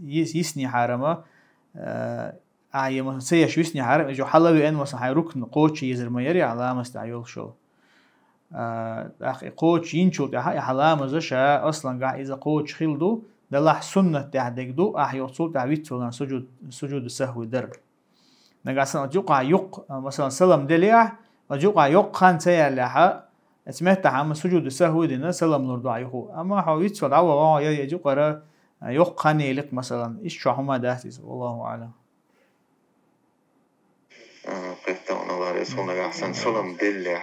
يسني حرمه أي مثلا سيش يسني حرم إجو حلوي إن مثلا هاي ركن قوتش يزر ما يري علامة استعيول شو أخي قوتش ينشو تحقي علامة زشا أصلا قاع إذا قوتش خلدو دلح سنة تحدقدو يوصل تعويتسون سجود السهو در نقاسن أجوقع يق مثلا سلام دليح أجوقع يق خان سيالها اسمه تعمل سجود السهو دينا سلام نردع يخو أما حويت فالعوا يجوقع يقني لك مثلا إيش شو هما داتيز والله أعلم. قلت أنا الله رسولنا أحسن سلم بالله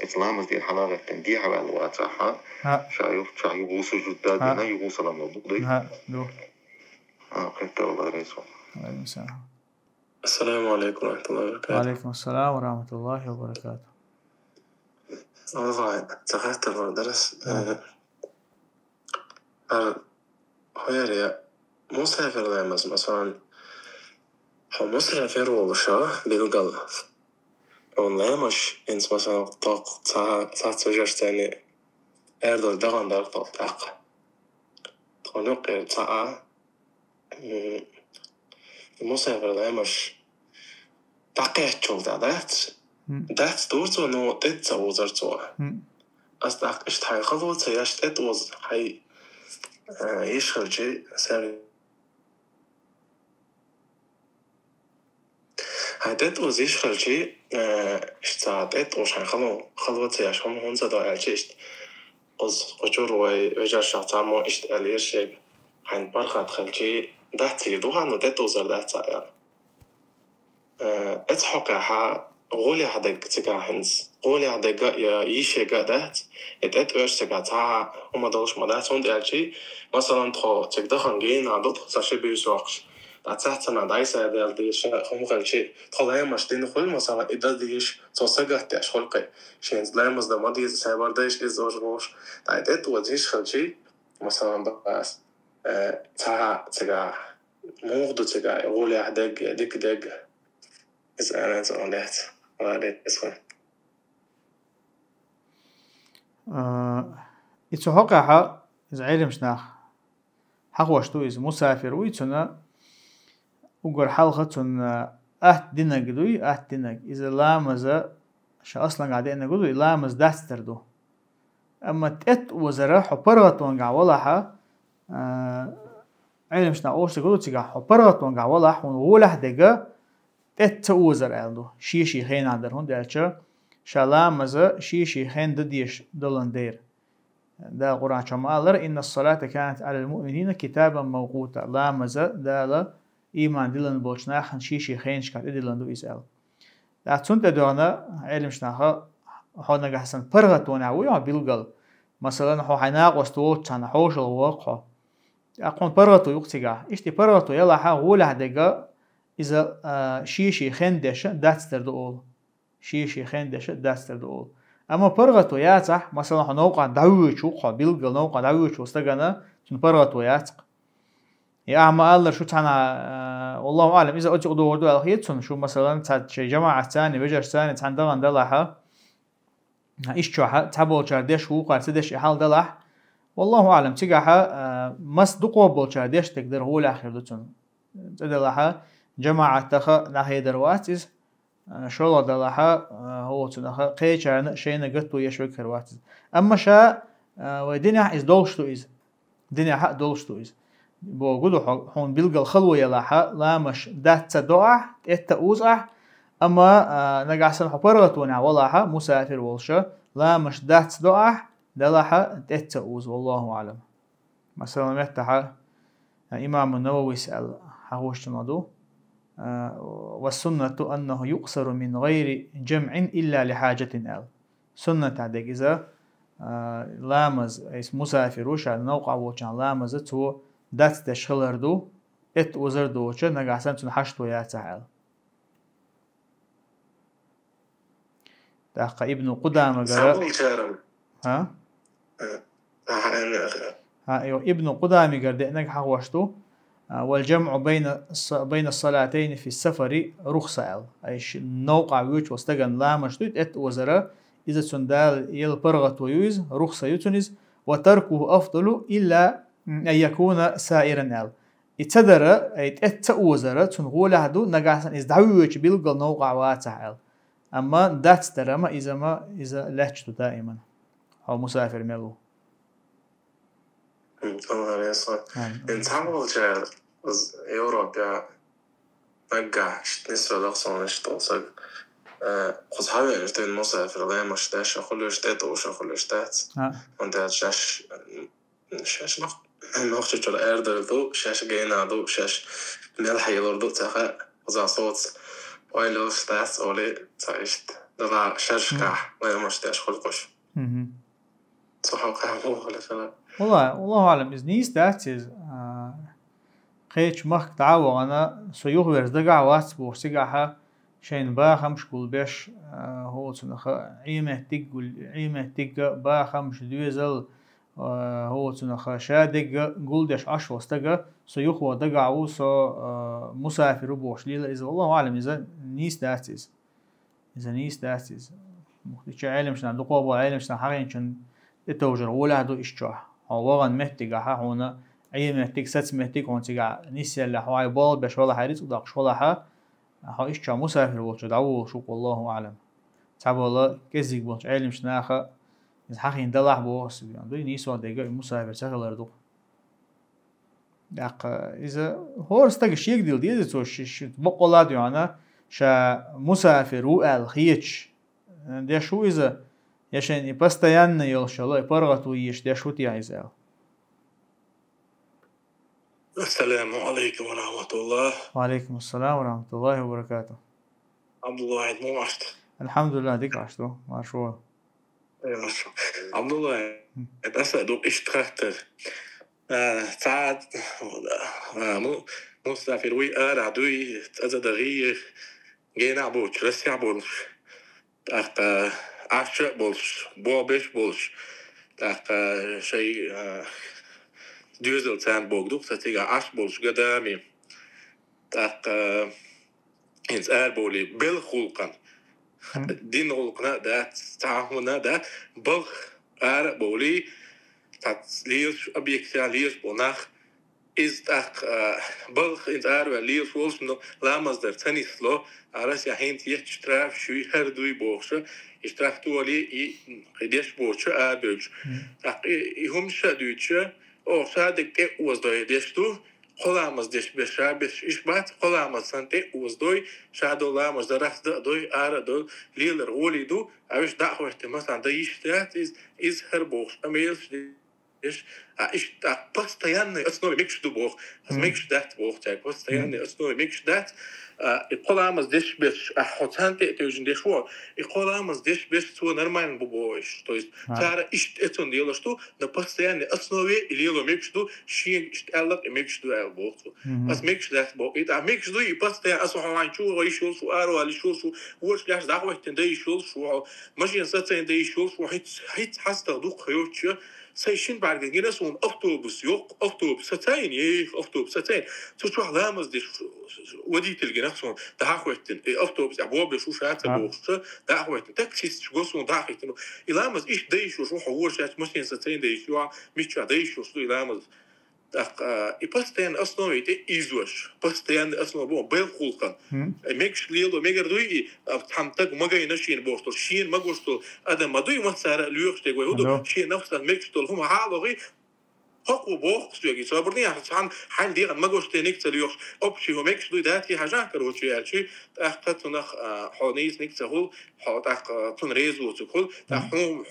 إسلام دي الحلقة تنديها بالواقع شايف وصل جداد هنا يوصل للموضوع ها دو قلت الله رسول. عليكم السلام. السلام عليكم ورحمة الله وبركاته. وعليكم السلام ورحمة الله وبركاته. والله تخيلت المدرس هيريا مسافر لامز مثلا هو مسافر والشا بيلقى ونلامش إنس مثلا طاق ساعة سجرتني أردل دغن دار طاق تقنق ساعة مسافر لامش تقيت شو ده دورت ونو تت وزرتوا أصدق إيش تحي خذوا سياش تت وز حي يشغل شيء سامي هادت وز يشغل شيء اشتعدت وش خلوا سياش هم هون زادوا عالشيشت قص قجور ويجار شعتامو اشتغل شيء حين برخات خلشي ده تيدوها إنه تت وزر ده سايا اتحقها غولي عدق تجاهنز غولي عدق يا يشي قادات اتأتوش تجاتها وما دلش مدات هون دالشي مثلا تخو تقدخن جين عدد ساشي بيسوقش تحتنا دايسة دال ديش هم خلشي تخليها مشتين خل مثلا إذا ديش توسجت تاش خلقي شينز لا مزد ما دي سايبر ديش إزوج روش تأتو ديش خلشي مثلا بس تجا موضوع تجا غولي عدق ديك دق is an answer on that. This one. إتسو حقها إذا علم شناخ حقوشتو إذا مسافر ويتسونا وقر حلقة دينك دوي دينك إذا لامزة شا أصلا قاعدين نقولوا لامز داستردو أما تأت وزرا حبرغتون قاولها علم شنا أوش تقولوا تيجا حبرغتون قاولها ونقوله دقة تأت وزر عندو شيشي خين عندهم دالشة شلامزة شيشي خين دديش دلن دير دا القرآن شمالر إن الصلاة كانت على المؤمنين كتابا موقوتا لامزة دالا إيمان دلن بولشناخن شيشي خين شكات دلن دو إسأل دا تسنت دونا علم شناخا حونا قحسن برغتون عوي بيلغل مثلا حو حيناق وستوت شان حوش الواقع أقول برغتو يقتقع إشتي برغتو يلا حا غوله دقا إذا شيشي خين دش داتستر دول شيشي خين دش داتستر دول أما برغتو ياتح مثلا حو نوقع دعوش وقع بيلغل نوقع دعوش وستغانا تن برغتو ياتق يا أما الله شو تانا والله أعلم إذا أجي قدو وردو الخيتون شو مثلا تاد شي جماعة ثاني بجر ثاني تاندغن دلحة إيش شو تابول شاردش وقع تدش إحال دلح والله أعلم تيجاها مس دقوا بول شاردش تقدر هو الآخر دتون دلحة جماعة تخا ناحية درواتيز شو دلحة هو تنخا قيش شيء نقطو يشوي كرواتيز أما شا ودنيا إز دولشتو إز دنيا حق دولشتو إز بوجودو حون بيلقى الخلوة يلاحا لا مش دات تدوع التأوزع أما نجعسن حبرت ونع ولاحا مسافر والشة لا مش دات تدوع دلاحا التأوز والله أعلم. مثلا متى إمام النووي سأل حوش تنادو والسنة أنه يقصر من غير جمع إلا لحاجة آل سنة عندك إذا لامز مسافر وش على نوقع وشان لامزته دات تشخلردو ات وزردو چه نگاحسن تون حشت ويا تعال دقا ابن قدامة قال ها ايوه ابن قدامة قال انك حوشتو والجمع بين الصلاتين في السفر رخصة ايش نوقع ويش واستغن لامشتو ات وزرا اذا تندال يلبرغت ويوز رخصة يتنز وتركه افضل الا أن يكون سائرا آل يتدر يتأوزر تنقول هدو نجاسن إزدعويش بيلقى نوقع واتح آل أما دات ترى إذا لهجته دائما أو مسافر ملو. الله عليه الصلاة. إن تعمل شيء أوروبا نجح نسر لقصان اشتوصق خصحابي اشتين مسافر لا مش داش أخلو اشتات وش أخلو اشتات. وانت هتشاش شاش نوخش شو الأردردو شاش جينادو شاش ملحي لردو تخا زا صوت ويلو ستاس أولي تعيشت دلا شرشكح ما يمشتاش خلقش صحو قهوه ولا فلا والله أعلم إذ نيس داتيز قيتش مخ تعاو أنا سيوخ ورز دقع واتس بوسيقعها شين باخمش كل بيش هو تنخا عيمه تيق باخمش دويزل هو تنخا شادق قولدش أشوص تقا سيوخ ودقع وسو مسافر بوش ليلا إذا والله أعلم إذا نيس داتيز مختيش عالم شنا دقوة عالم شنا حقين شن التوجر ولا هدو إشجاح هوغن مهتقع هنا أي مهتق ست مهتق هون تقع نيسي اللي هواي بال بش ولا حريت وداقش ولا ها إشجاح مسافر بوش دعوه شوك والله أعلم تعب والله كزيق بوش عالم شنا أخا إذا حقين دلح بوش بيان دوي نيسو دقا مسافر سهل أردو داق إذا هو استقى شيك ديل دي إذا توش بقولا ديانا شا مسافر وقال خيتش ده شو إذا يشان постоянно يلشلا يبرغتو يش ده شو تيعيزال. السلام عليكم ورحمة الله. وعليكم السلام ورحمة الله وبركاته. عبد الله مو عشت. الحمد لله ديك عشتو ما شو. عبد الله أسألك إيش تختار؟ سعد مو مسافر وي عدوي تأذى جينا بوش رسيع بولش عشق بولش بوبش بولش شيء دوزل تان بوغدوك تتيجا عش بولش قدامي إنس بولي بالخلقا دين خلقنا ده تعاهنا ده بلخ بولي ليش أبيكتيا ليش بوناخ إز بلخ إنت ليش ولش إنه لامز در تنس لو عرس يحين يشتراف شوي هردوي بوخشة يشتراف تولي يديش بوخشة بوخش يهم شادويتشة أو شادك وزدوي ديشتو خلامز ديش بشا بش إشبات خلامز سنتي وزدوي شادو لامز درخت دوي دول ليلر ولي دو عوش دعوة احتماس عن دايشتات إز هربوخش أميلش إيش постоянно основе микш до бог аз микш дат бог так постоянно основе микш дат иқоламыз деш беш хотанте тежин дешо иқоламыз деш беш то нормально бубоиш то есть тара ишт это дело что на постоянной основе ило микш до шин ишт аллак микш до ал бог аз микш дат бог это микш до и постоянно асохай чу ишул су аро али шул су вош ляш дагвахт да ишул су машин сатен да ишул су хит хаста до خيوتش سيشين بعد جينا سون أوتوبوس يوق أوتوبوس ستين أوتوبوس ستين تشوف علامة دي ودي تلقينا سون دعوتين أوتوبوس أبواب شو شات بوخش دعوتين تاكسي شو سون دعوتين علامة إيش دايش شو حوار شات مشين ستين دايش شو مش دايش شو علامة и постоянно основе это изуш постоянно основа бо бел хулкан мекш лило мегердуи там так магай нашин бостол шин магостол адам мадуи масара люхте го удо шин нафсан мекштол хум хаалоги حقو بوخ سويجي صابرني عشان حال دي ما قلت نيك تليوخ أبشي هو ميكش دوي داتي حاجة كروتشي ألشي تأخذت نخ حونيس نيك تقول حاط تون ريزو تقول تحوم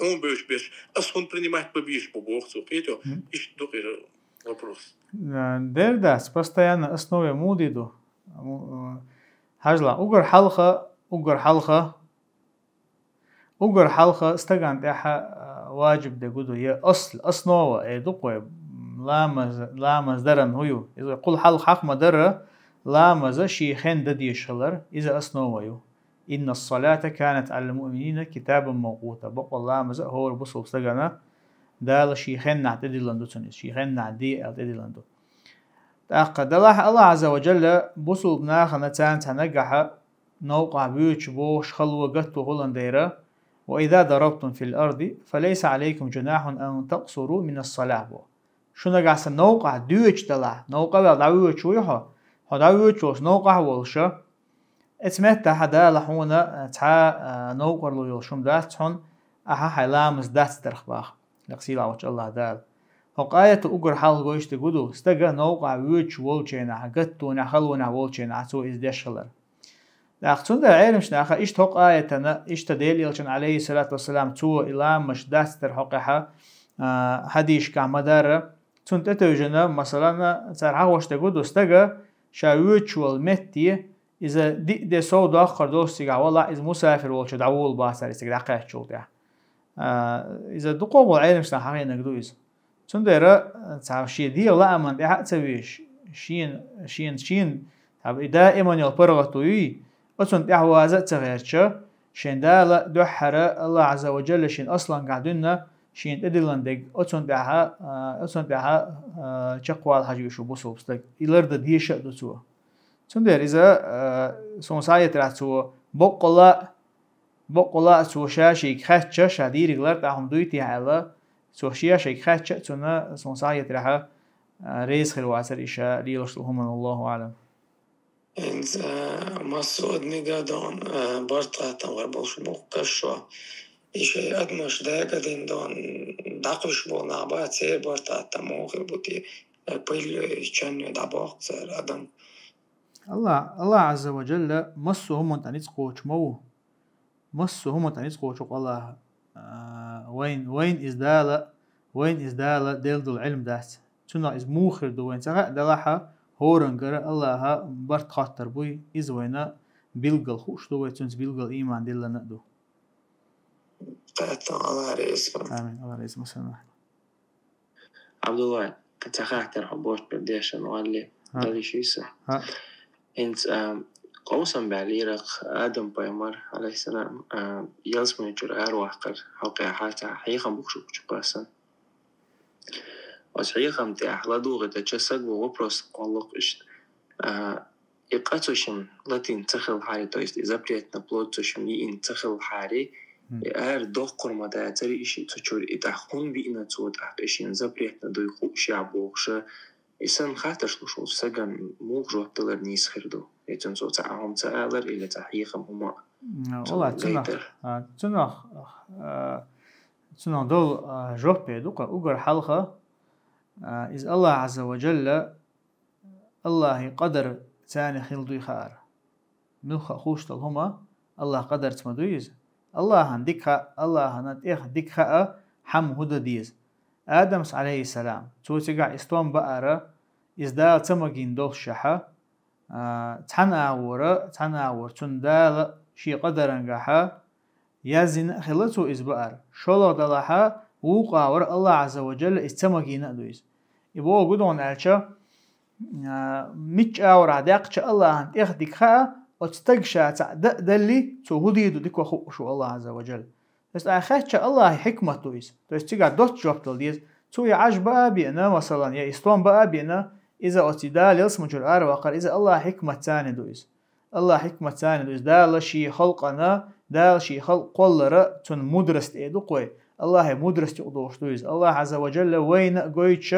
بيش أصلا برني ما تبيش بوخ سوقيتو إيش دوغير вопрос. Да, постоянно основе мудиду. Хажла угар حلقة استقان تاعها واجب ده قدو هي أصل دقوة لامز درن هيو إذا يقول حلق حق مدرة لامز شيخين ددي شلر إذا أصنوه يو إن الصلاة كانت على المؤمنين كتابا موقوتا بقى لامز هو البصل استقانا دال شيخين نعتدي لندو تنس شيخين نعدي اعتدي لندو تأقد الله عز وجل بصل بناخ نتان تنقح نوقع بيوش بوش خلوة قطو غلن ديرا وإذا ضربتم في الأرض فليس عليكم جناح أن تقصروا من الصلاة بو شو نقع نوقع دوش دلع نوقع دعوش ويحا هدعوش نوقع والشا اتمت حدا لحونا تحا نوقع لو يلشم داتحون أحا حيلامز دات ترخباخ لقسيل عوش الله دال وقاية أقر حال قويش تقودو استقى نوقع ويوش والشينا قطو نخلونا والشينا عسو إزديشلر لأختون در عيرمش ناخا إيش توق آيتنا إيش تديل يلشن عليه الصلاة والسلام تو إلا مش داستر حقها حديش كعمدار تون تتوجنا مثلا ترعى واشتقود استجا شاويتش والمتي إذا دي صوت آخر دوستي والله إذا مسافر والش دعول باسر استجا قاعد شو ده إذا دقوا والعلم شنا حقيقة نقدويز تون ديرا تعرفشي دي ولا أمن دي حق تبيش شين طب دائما يلبرغتوي أتون دعوة تغيرش شين دالا دحرة الله عز وجل شين أصلا قاعدنا شين تدلن دق أتون دعها شقوى الحاجة يشوف بوصل بستك يلرد دي شيء دتوا تون دير إذا سونساية راتوا بقلا سو شاشي خاتشة شادير يلرد عهم دويتي على سو شاشي خاتشة تونا سونساية رها ريس خير وعسر إشاء ليلشلهم الله أعلم. إنز مسعود نقدون برتا تنغربوش بوكشوا إشي أدمش داقدين دون داقش بونا باتي برتا تموغي بوتي بيل چن دابوق سر أدم الله عز وجل مسهم تنيس قوش مو مسهم تنيس قوش الله وين إزدالة ديل العلم داس تنا إز موخر دوين سغا دلها هورنجر الله برت خاطر بوي إز وينا بيلقل خوش دوي تنز بيلقل إيمان ديلا نقدو قاعدة الله رئيس آمين الله رئيس مثلا عبد الله كنت خاطر حبوش بديش نولي هذا شيء صح انت قوسا بعليرق آدم بايمر عليه السلام يلزم يجر أروح قر حقيقة حتى حقيقة بوكشو باسن وحقيقة متاح لدوغة تجسد ووبروس قلق إشت إقاتوشن لاتين تخل حاري تويست إذا بريتنا بلوتوشن يين تخل حاري دوقر مدى تري إشي تشور إتاخون بينا تود أحقشين زبريتنا دو يخو شعبوغش إسان خاطرش لشو سجن موغجو تلر نيس خردو يتن سو تعاهم تآلر إلى تحقيقهم هما والله تنخ دول جوبي دوقا أقر حلقة إذ الله عز وجل الله قدر تاني خلدو يخار ملخ خوش هما الله قدر تمدويز الله هنديك حم هدى ديز آدم عليه السلام توتيقع استوان بقرة إزدال تمجين دول شحا تناور تندال شي قدرنجحا يزن خلطو إز بقر شلو دلحا وقاور الله عز وجل استمجين أدويز يبقى قدون ألشا ميش أور عداقش الله هنديك خا وتستقشى دلي تهودي ديك وخوشو الله عز وجل بس أخذت الله حكمته إيش تستيقع دوت جوبتل ديز توي عجبا بينا مثلا يا إسلام بقى بينا إذا أتدال يلسم جرار وقال إذا الله حكمة ثاني دويز الله حكمة ثاني دويز دال شيء خلقنا دال شيء خلق قلرة تن مدرس إيدو قوي الله مدرس تقدوش دويز الله عز وجل وين قويتش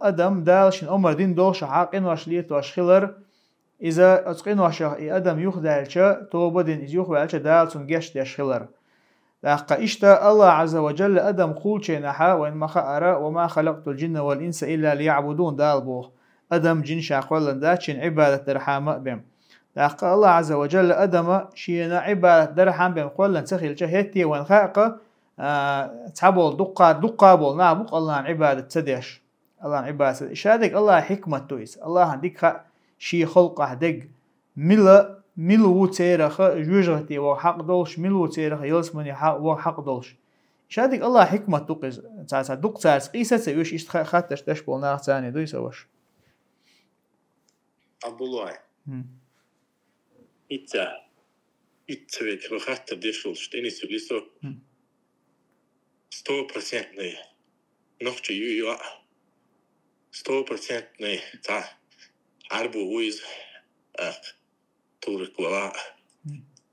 أدم دال شن أمر دين دوش عاقين واشليت واشخلر إذا أتقين واشخ أدم يخدالش توبدين إذ يخدالش دال تن جشت يشخلر لقى إشتا الله عز وجل أدم قول شينحا وإن ما خأر وما خلقت الجن والإنس إلا ليعبدون دال بوه أدم جن شاقولا داتشن عبادة درحام بهم لقى الله عز وجل أدم شينا عبادة درحام بهم قولا تخيل شهيتي وإن خاقة تعبول دقا بول نابق الله عن عبادة تديش الله عن عبادة إشادك الله حكمة تويس الله عندك شي خلقه دق ملو تيرخ جوجرتي وحق دولش ملو تيرخ يلسمني وحق دولش شادك الله حكمة توقز تاع دق تاع قيسة سيوش إيش خاتش تشبول نار ثاني دو يسوش عبد الله إتسويت بخاتر ديشولش تاني سوليسو 100% nej. Nog ju 100% nej. Ta arbo uiz turkla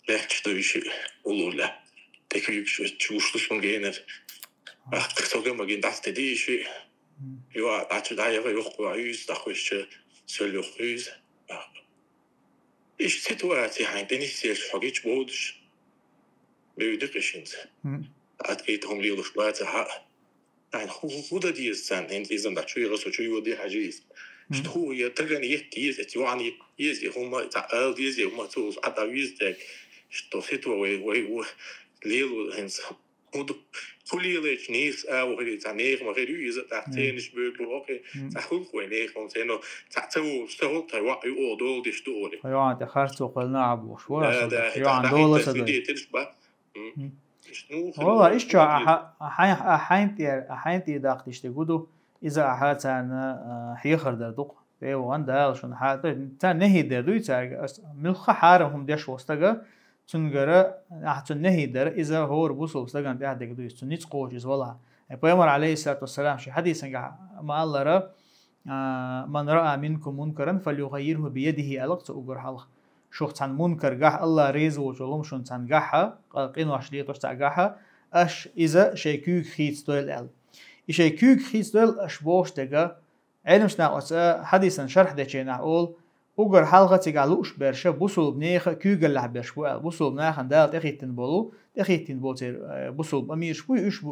lehç dövüşü olurla. Tek büyük çuşlu son gelir. Kısaga magin dast değişi. Yo açı da yok var yüz da hoş söylüyor yüz. İş situasyon hani siz hagiç boğduş. Büyüdük işiniz. أتكيتهم لي لشباتها يعني هو ده دي السنة هند إذا ده شو يغسل شو يودي حجيز شو هو يترجعني يهتيز يعني يزي هم تعال يزي هم توز عدا يزدك شو ثيتوا وي ليلو هنس هو فوليلش نيخ وغير تانيخ ما غير يزت تحتينش بوقي تحول خوينيخ وانتينو تحتو استهول تايوا يو دول ديش دولي يوان تخرت وقلنا عبو شو ده يوان دولة صدق والله إيش شو أحين تيداق تشتغلوا إذا أحد أنا حيخر دردق إيه وان ده شون حاطة تان نهي دردو يتاعك ملخ حارهم ديش وستجا تنجرا أحد نهي در إذا هو ربوس وستجا أنت أحد يقدر يستنيت قوش يزولها بيامر عليه الصلاة والسلام شيء حديث ما الله را من رأى منكم منكرا فليغيره بيده ألقت أجر حلق شوخ عن منكر جح الله ريز وجلهم شون عن جحها قين وعشلية تشتع جحها أش إذا شيكوك خيت دول ال شيكوك خيت دول أش بوش تجا علمش ناقص حديثا شرح ده شيء نقول أجر حلقة تجعلوش برشة بوصل بنيخ كوجل لح برشة بوصل بناخن دال تخيتن بولو تخيتن بولتر بوصل بأمير شوي إيش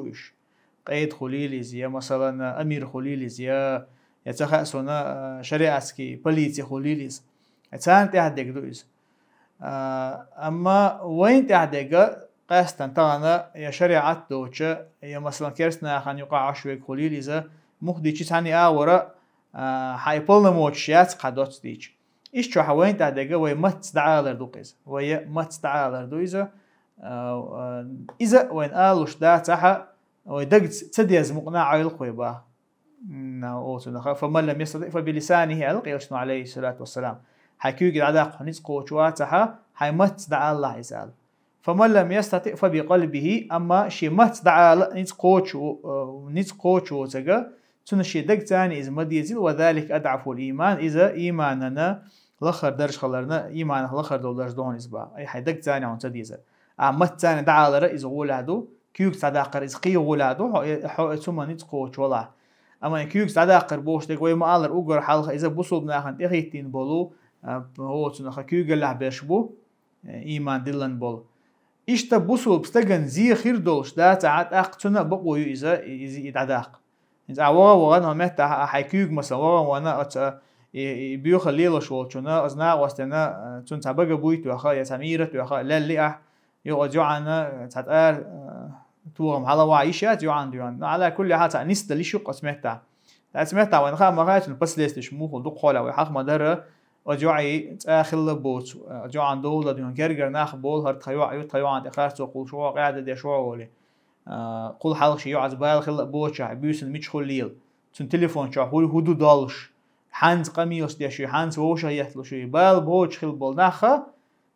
قيد خليلي زي مثلا أمير خليلي زي يتخأسونا شريعتكي بوليتي خليليز اتسان تهدك دويز اما وين تهدك قاستن تانا يا شريعت دوچه يا مثلا كيرسنا خان يقع عشوي خليليزا مخديچي ثاني اورا هايبولنا موتشيات قدوت ديچ ايش شو وين تهدك وي مت دعالر دوقيز وي مت دعالر دويزا اذا وين قالوش دا تاع وي دق تديز مقنع القيبه فمن لم يستطع فبلسانه ألقي يشنو عليه الصلاة والسلام حكيوك العداق نسقو شواتها حيمت دعا الله يسأل فمن لم يستطع فبقلبه أما شي مت دعا نسقو شواتها تنشي دق تاني إذا مد يزيل وذلك أضعف الإيمان إذا إيماننا لخر درج خلرنا إيمانه لخر دول درج دون إسبا أي حي دق تاني عن تديزة أمت تاني دعا لرا إذا ولادو كيوك تداقر إذا قي ولادو ثم نسقو شوالا أما كيوك سعدا قربوش تقوي ما قالر أوجر حلقة إذا بوصل بناخن تخيتين بولو هو تنخ كيوك الله بيشبو إيمان دلن بول إيش تبوصل بستجن زي خير دولش ده تعاد أقتنا بقوي إذا يتعداق إذا وغنا مت حكيوك مثلا وأنا بيوخ الليل شو شنا أزنا واستنا تنتبه بويت وخا يسميرت وخا لا اللي يقعد يعنا تعال توهم على وعيشات يوان على كل حال نست اللي شو قسمتها وين خا ما غايت بس ليش مو خلق خولا وحق مدره وجوعي تاخل بوت جوعان دولة دون كرجر ناخ بول هر تخيوا عند اخرت وقول شو قاعده دي شو ولي قول حلق شي يعز بال خلق بوت بيوس مش خليل تن تليفون شو هو هدو دالش حنز قميص دي شي حنز وش يحلو شي بال بوت خل بول ناخه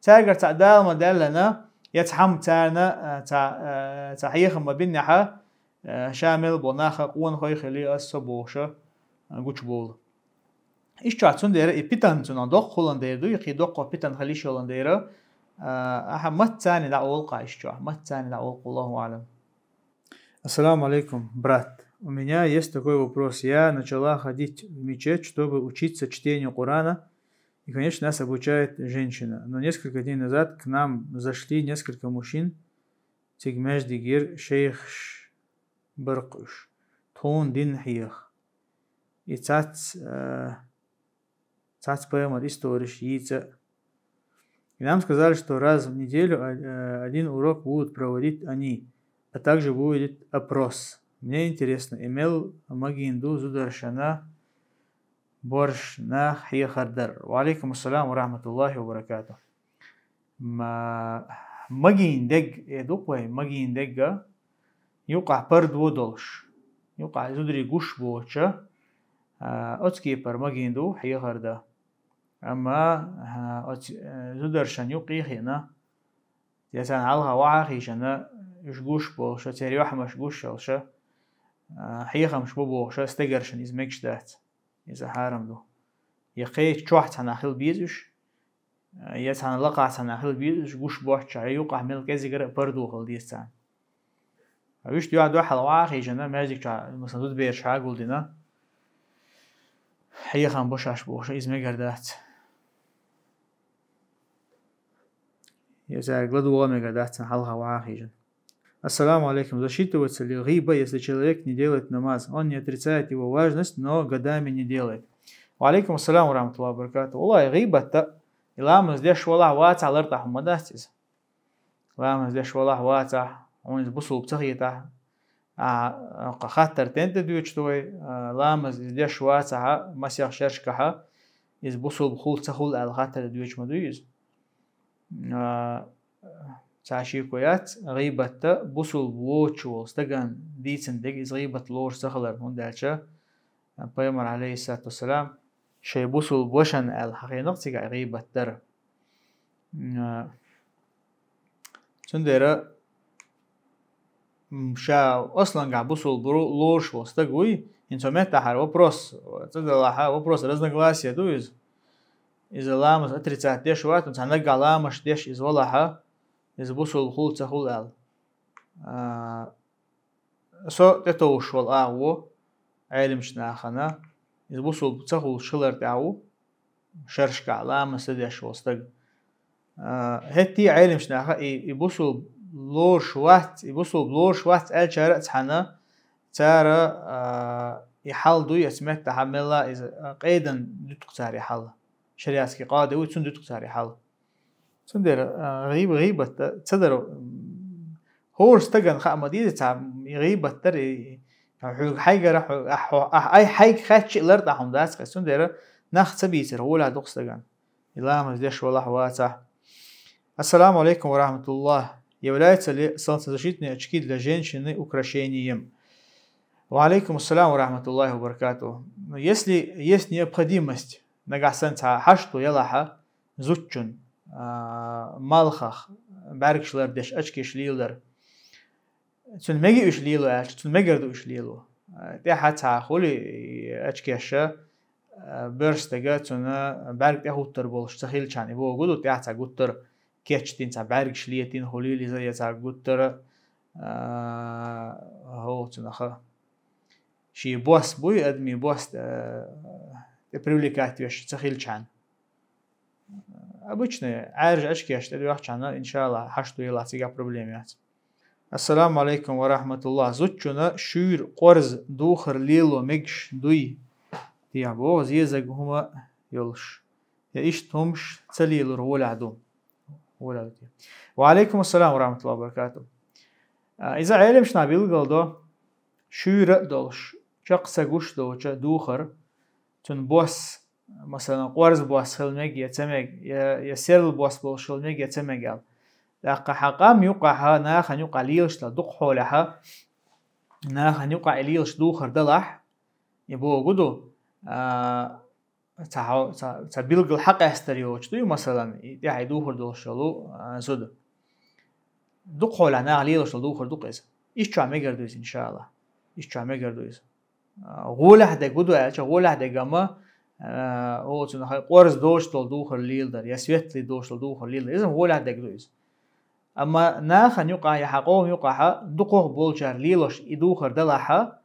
تاجر تعدال مدلنا يتحم تانا تحيخ ما بينها شامل بناخ قون خوي خلي الصبوشة قوش بول إيش تعرفون ديره بيتان تنا دق خلنا ديره يقي دق بيتان خليش خلنا ديره مت تاني لا أولقى إيش تعرف مت تاني لا أولقى الله أعلم. Ассаламу алейкум, брат. У меня есть такой вопрос. Я начала ходить в мечеть, чтобы учиться чтению Корана. И, конечно, нас обучает женщина. Но несколько дней назад к нам зашли несколько мужчин. Тигмеждигир шейх Баркуш. Тон дин хиях. И цац поэмат историш яйца. И нам сказали, что раз в неделю один урок будут проводить они, а также будет опрос. Мне интересно, имел Магинду Зударшана борщ на хиехардар. Валейкум ассалам ва рахматуллахи ва баракатух. Магиндег едуквай магиндега يوقع برد ودلش يوقع زودري قش بوشة أتكي بر مجيندو حي غردا أما زودرشان يوقي هنا يسان علها وعاخي شنا يشقوش بوشة تريوح مش قش شلشة حي خمش بوشة استجرشان إزمكش دات إذا حارم دو يقيت شوحت عن أخيل بيزش يسان لقعت عن أخيل بيزش قش بوشة يوقع ملك إزيقر بردو خلديستان ويش ديو عدو حلوة خيجنا ماجيك مثلا دود بيرش حاقول دينا حي خان بوشاش بوشا إزمي قردات يزا قلدو غامي قردات حلوة وعاخيجن. Ассаламу алейкум. Засчитывается ли гиба, если человек не делает намаз? Он не отрицает его важность, но годами не делает. Валейкум ассаламу рахматуллахи ва баракатуху. Аллах гиба-то илам здесь валах ваца лартах мадастиз. Илам здесь валах ваца он из бусул бцахита خاطر تنت دويشتوي لامز ديش واسعة مسيح شرشكها إز بوصل بخول تخول على خاطر دويش مدويز تعشي كويات غيبة بوصل بوشو استجن ديتن دق إز غيبة لور سخلر هون دالشة بيمر عليه الصلاة والسلام شيء بوصل بوشن الحقيقة تيجا غيبة در سندرة مشا أصلا قاعد بوصل لورش واستجوي إنتو متى حر وبروس تدل حا وبروس разногласия دويز إذا لامس أتريتات ديش وقت إنت هنرجع لامش ديش إذا ولا حا إذا بوصل خول تخول ال سو تتوش والأعو علم شناخنا إذا بوصل تخول شلر تعو شرش كعلامس ديش واستج هتي علم شناخ يبوصل لور شوات يبوصل بلور شوات الشارع تحنا ترى يحل دو يسمت تحملها إذا قيدا دتقتار يحل شريعة قاعدة وتسون دتقتار يحل سندر غيبة تصدر هو استجن خا مديدة تام غيبة ترى حاجة راح أي حاجة خاتش الأرض هم داس سندر ناخد سبيتر هو لا دقستجن إلا ما زدش والله واسع. السلام عليكم ورحمة الله. Является ли солнцезащитные очки для женщины украшением? Валейкум ассалам ва рахматуллахи ва баракатуху. Если есть необходимость нагасанца хашту ялаха зутчун малхах баркшлар деш очки шлилер тун меги ушлилу тун мегерду ушлилу те хата хули очки ша برستگه تونه برگ ده هوتر بولش تخیل چانی بو گودو ته تا گوتر کچتین تا برگ شلیتین هولی زای تا گوتر هو تونه خا شی بوس بوی ادمی بوس ته привлекательш تخیل چان обычно عارج اشکیش ته وقت چانا ان شاء الله حشتو یلا تیگا проблемات. السلام عليكم ورحمة الله. زوجنا شور قرز دوخر ليلو مكش دوي يعبو زيزق هما يلش يعيش همش تليل ولا عدوم ولا دي. وعليكم السلام ورحمة الله وبركاته. إذا علمش نابيل قلدو شور دولش شقسا قوش دوشا دوخر تن بوس مثلا قرز بوس خلمك يتمك يسير البوس بوش خلمك يتمك لقا حقام يقعها ناخن يقع ليلش لدق حولها ناخن يقع ليلش دوخر دلح يبو قدو تبيلق الحق استريوش دو مثلا يدعي دوخر دلشلو زود دق حولها ناخ ليلش لدوخر دق إذا إيش شو عم يقردوز إن شاء الله إيش شو عم يقردوز غوله هدا قدو أيش غوله هدا جما هو تنو قرز دوش لدوخر ليل در يسويت لي دوش لدوخر ليل إذا غوله هدا قدوز أما ناخن يقع يحقوم يقعها دقوه بولشار ليلوش يدوخر دلحها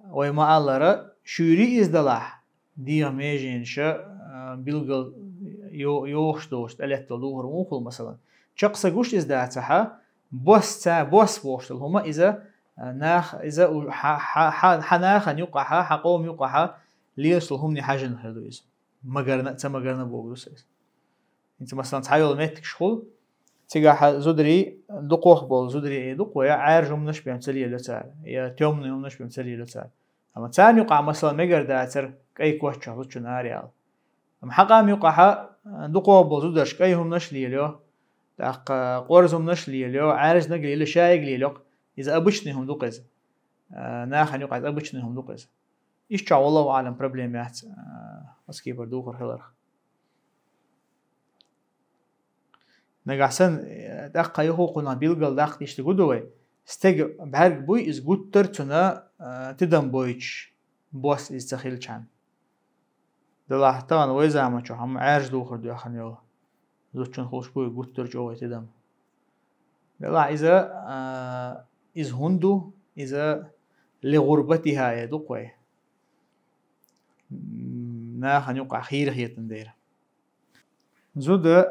ويما الله شوري إزدلاح ديغ ميجينشا بيلغل يوش دوشت أليت دوخر موخل مثلا شقصة قوش إزداتها بوس بوشتل هما إذا ناخ إذا حناخن يقعها حقوم يقعها ليشتل هم نحاجة نخردو إذا مقرنا بوغدوس إذا إنت مثلا تحاول ميتك شخول تيجا زودري دقوخ بول زودري دقويا عارجهم نش بيمثلي لتار يا تومنهم نش بيمثلي لتار أما ثاني يقع مثلا مجر داتر كأي كوه شخص شناريال أما حقام يقع دقوه بول زودرش كأيهم نش ليلو دق قرزهم نش ليلو عارج نقلي له شايق ليلو إذا أبشنهم دقز ناخن يقع أبشنهم دقز إيش شاء والله أعلم بروبليمات أسكي بردوخر هلر نجحسن دقة يحقنا بيلقل دقة يشتغلوا استج بهرج بوي إز قطر تنا تدم بويش بوس يستخيل كان دلاه طبعا وإذا ما شو هم عارج دوخر دو أخن يلا زوجين خوش بوي قطر جوه تدم دلاه إذا إز هندو إذا لغربتها يدقوي ناخن يقع خير هي تندير زود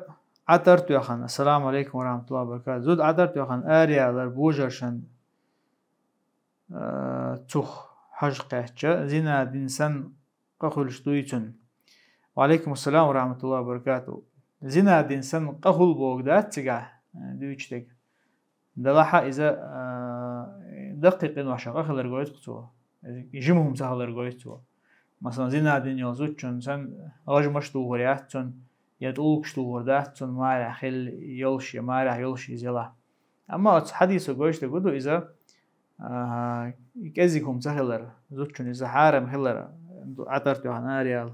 عطرت يا خان. السلام عليكم ورحمة الله وبركاته. زود عطرت يا خان آريا لربوجرشن تخ حج قهجة زينا دينسان قخل شتويتن. وعليكم السلام ورحمة الله وبركاته. زينا دينسان قخل بوغدات تجاه دويشتك دلحة إذا دقيق إنه عشان آخر رجويت قطوة يجمعهم سهل رجويتوا مثلا زينا دين يوزوتشون سن راج مشتو ورياتون يدوق شتو ورداتون ما راح خل يلش ما راح يلش يزلا أما حديث جويش تقولوا إذا يكذيكم سهلر زوتشون إذا حارم هلر عطرتوا هناريال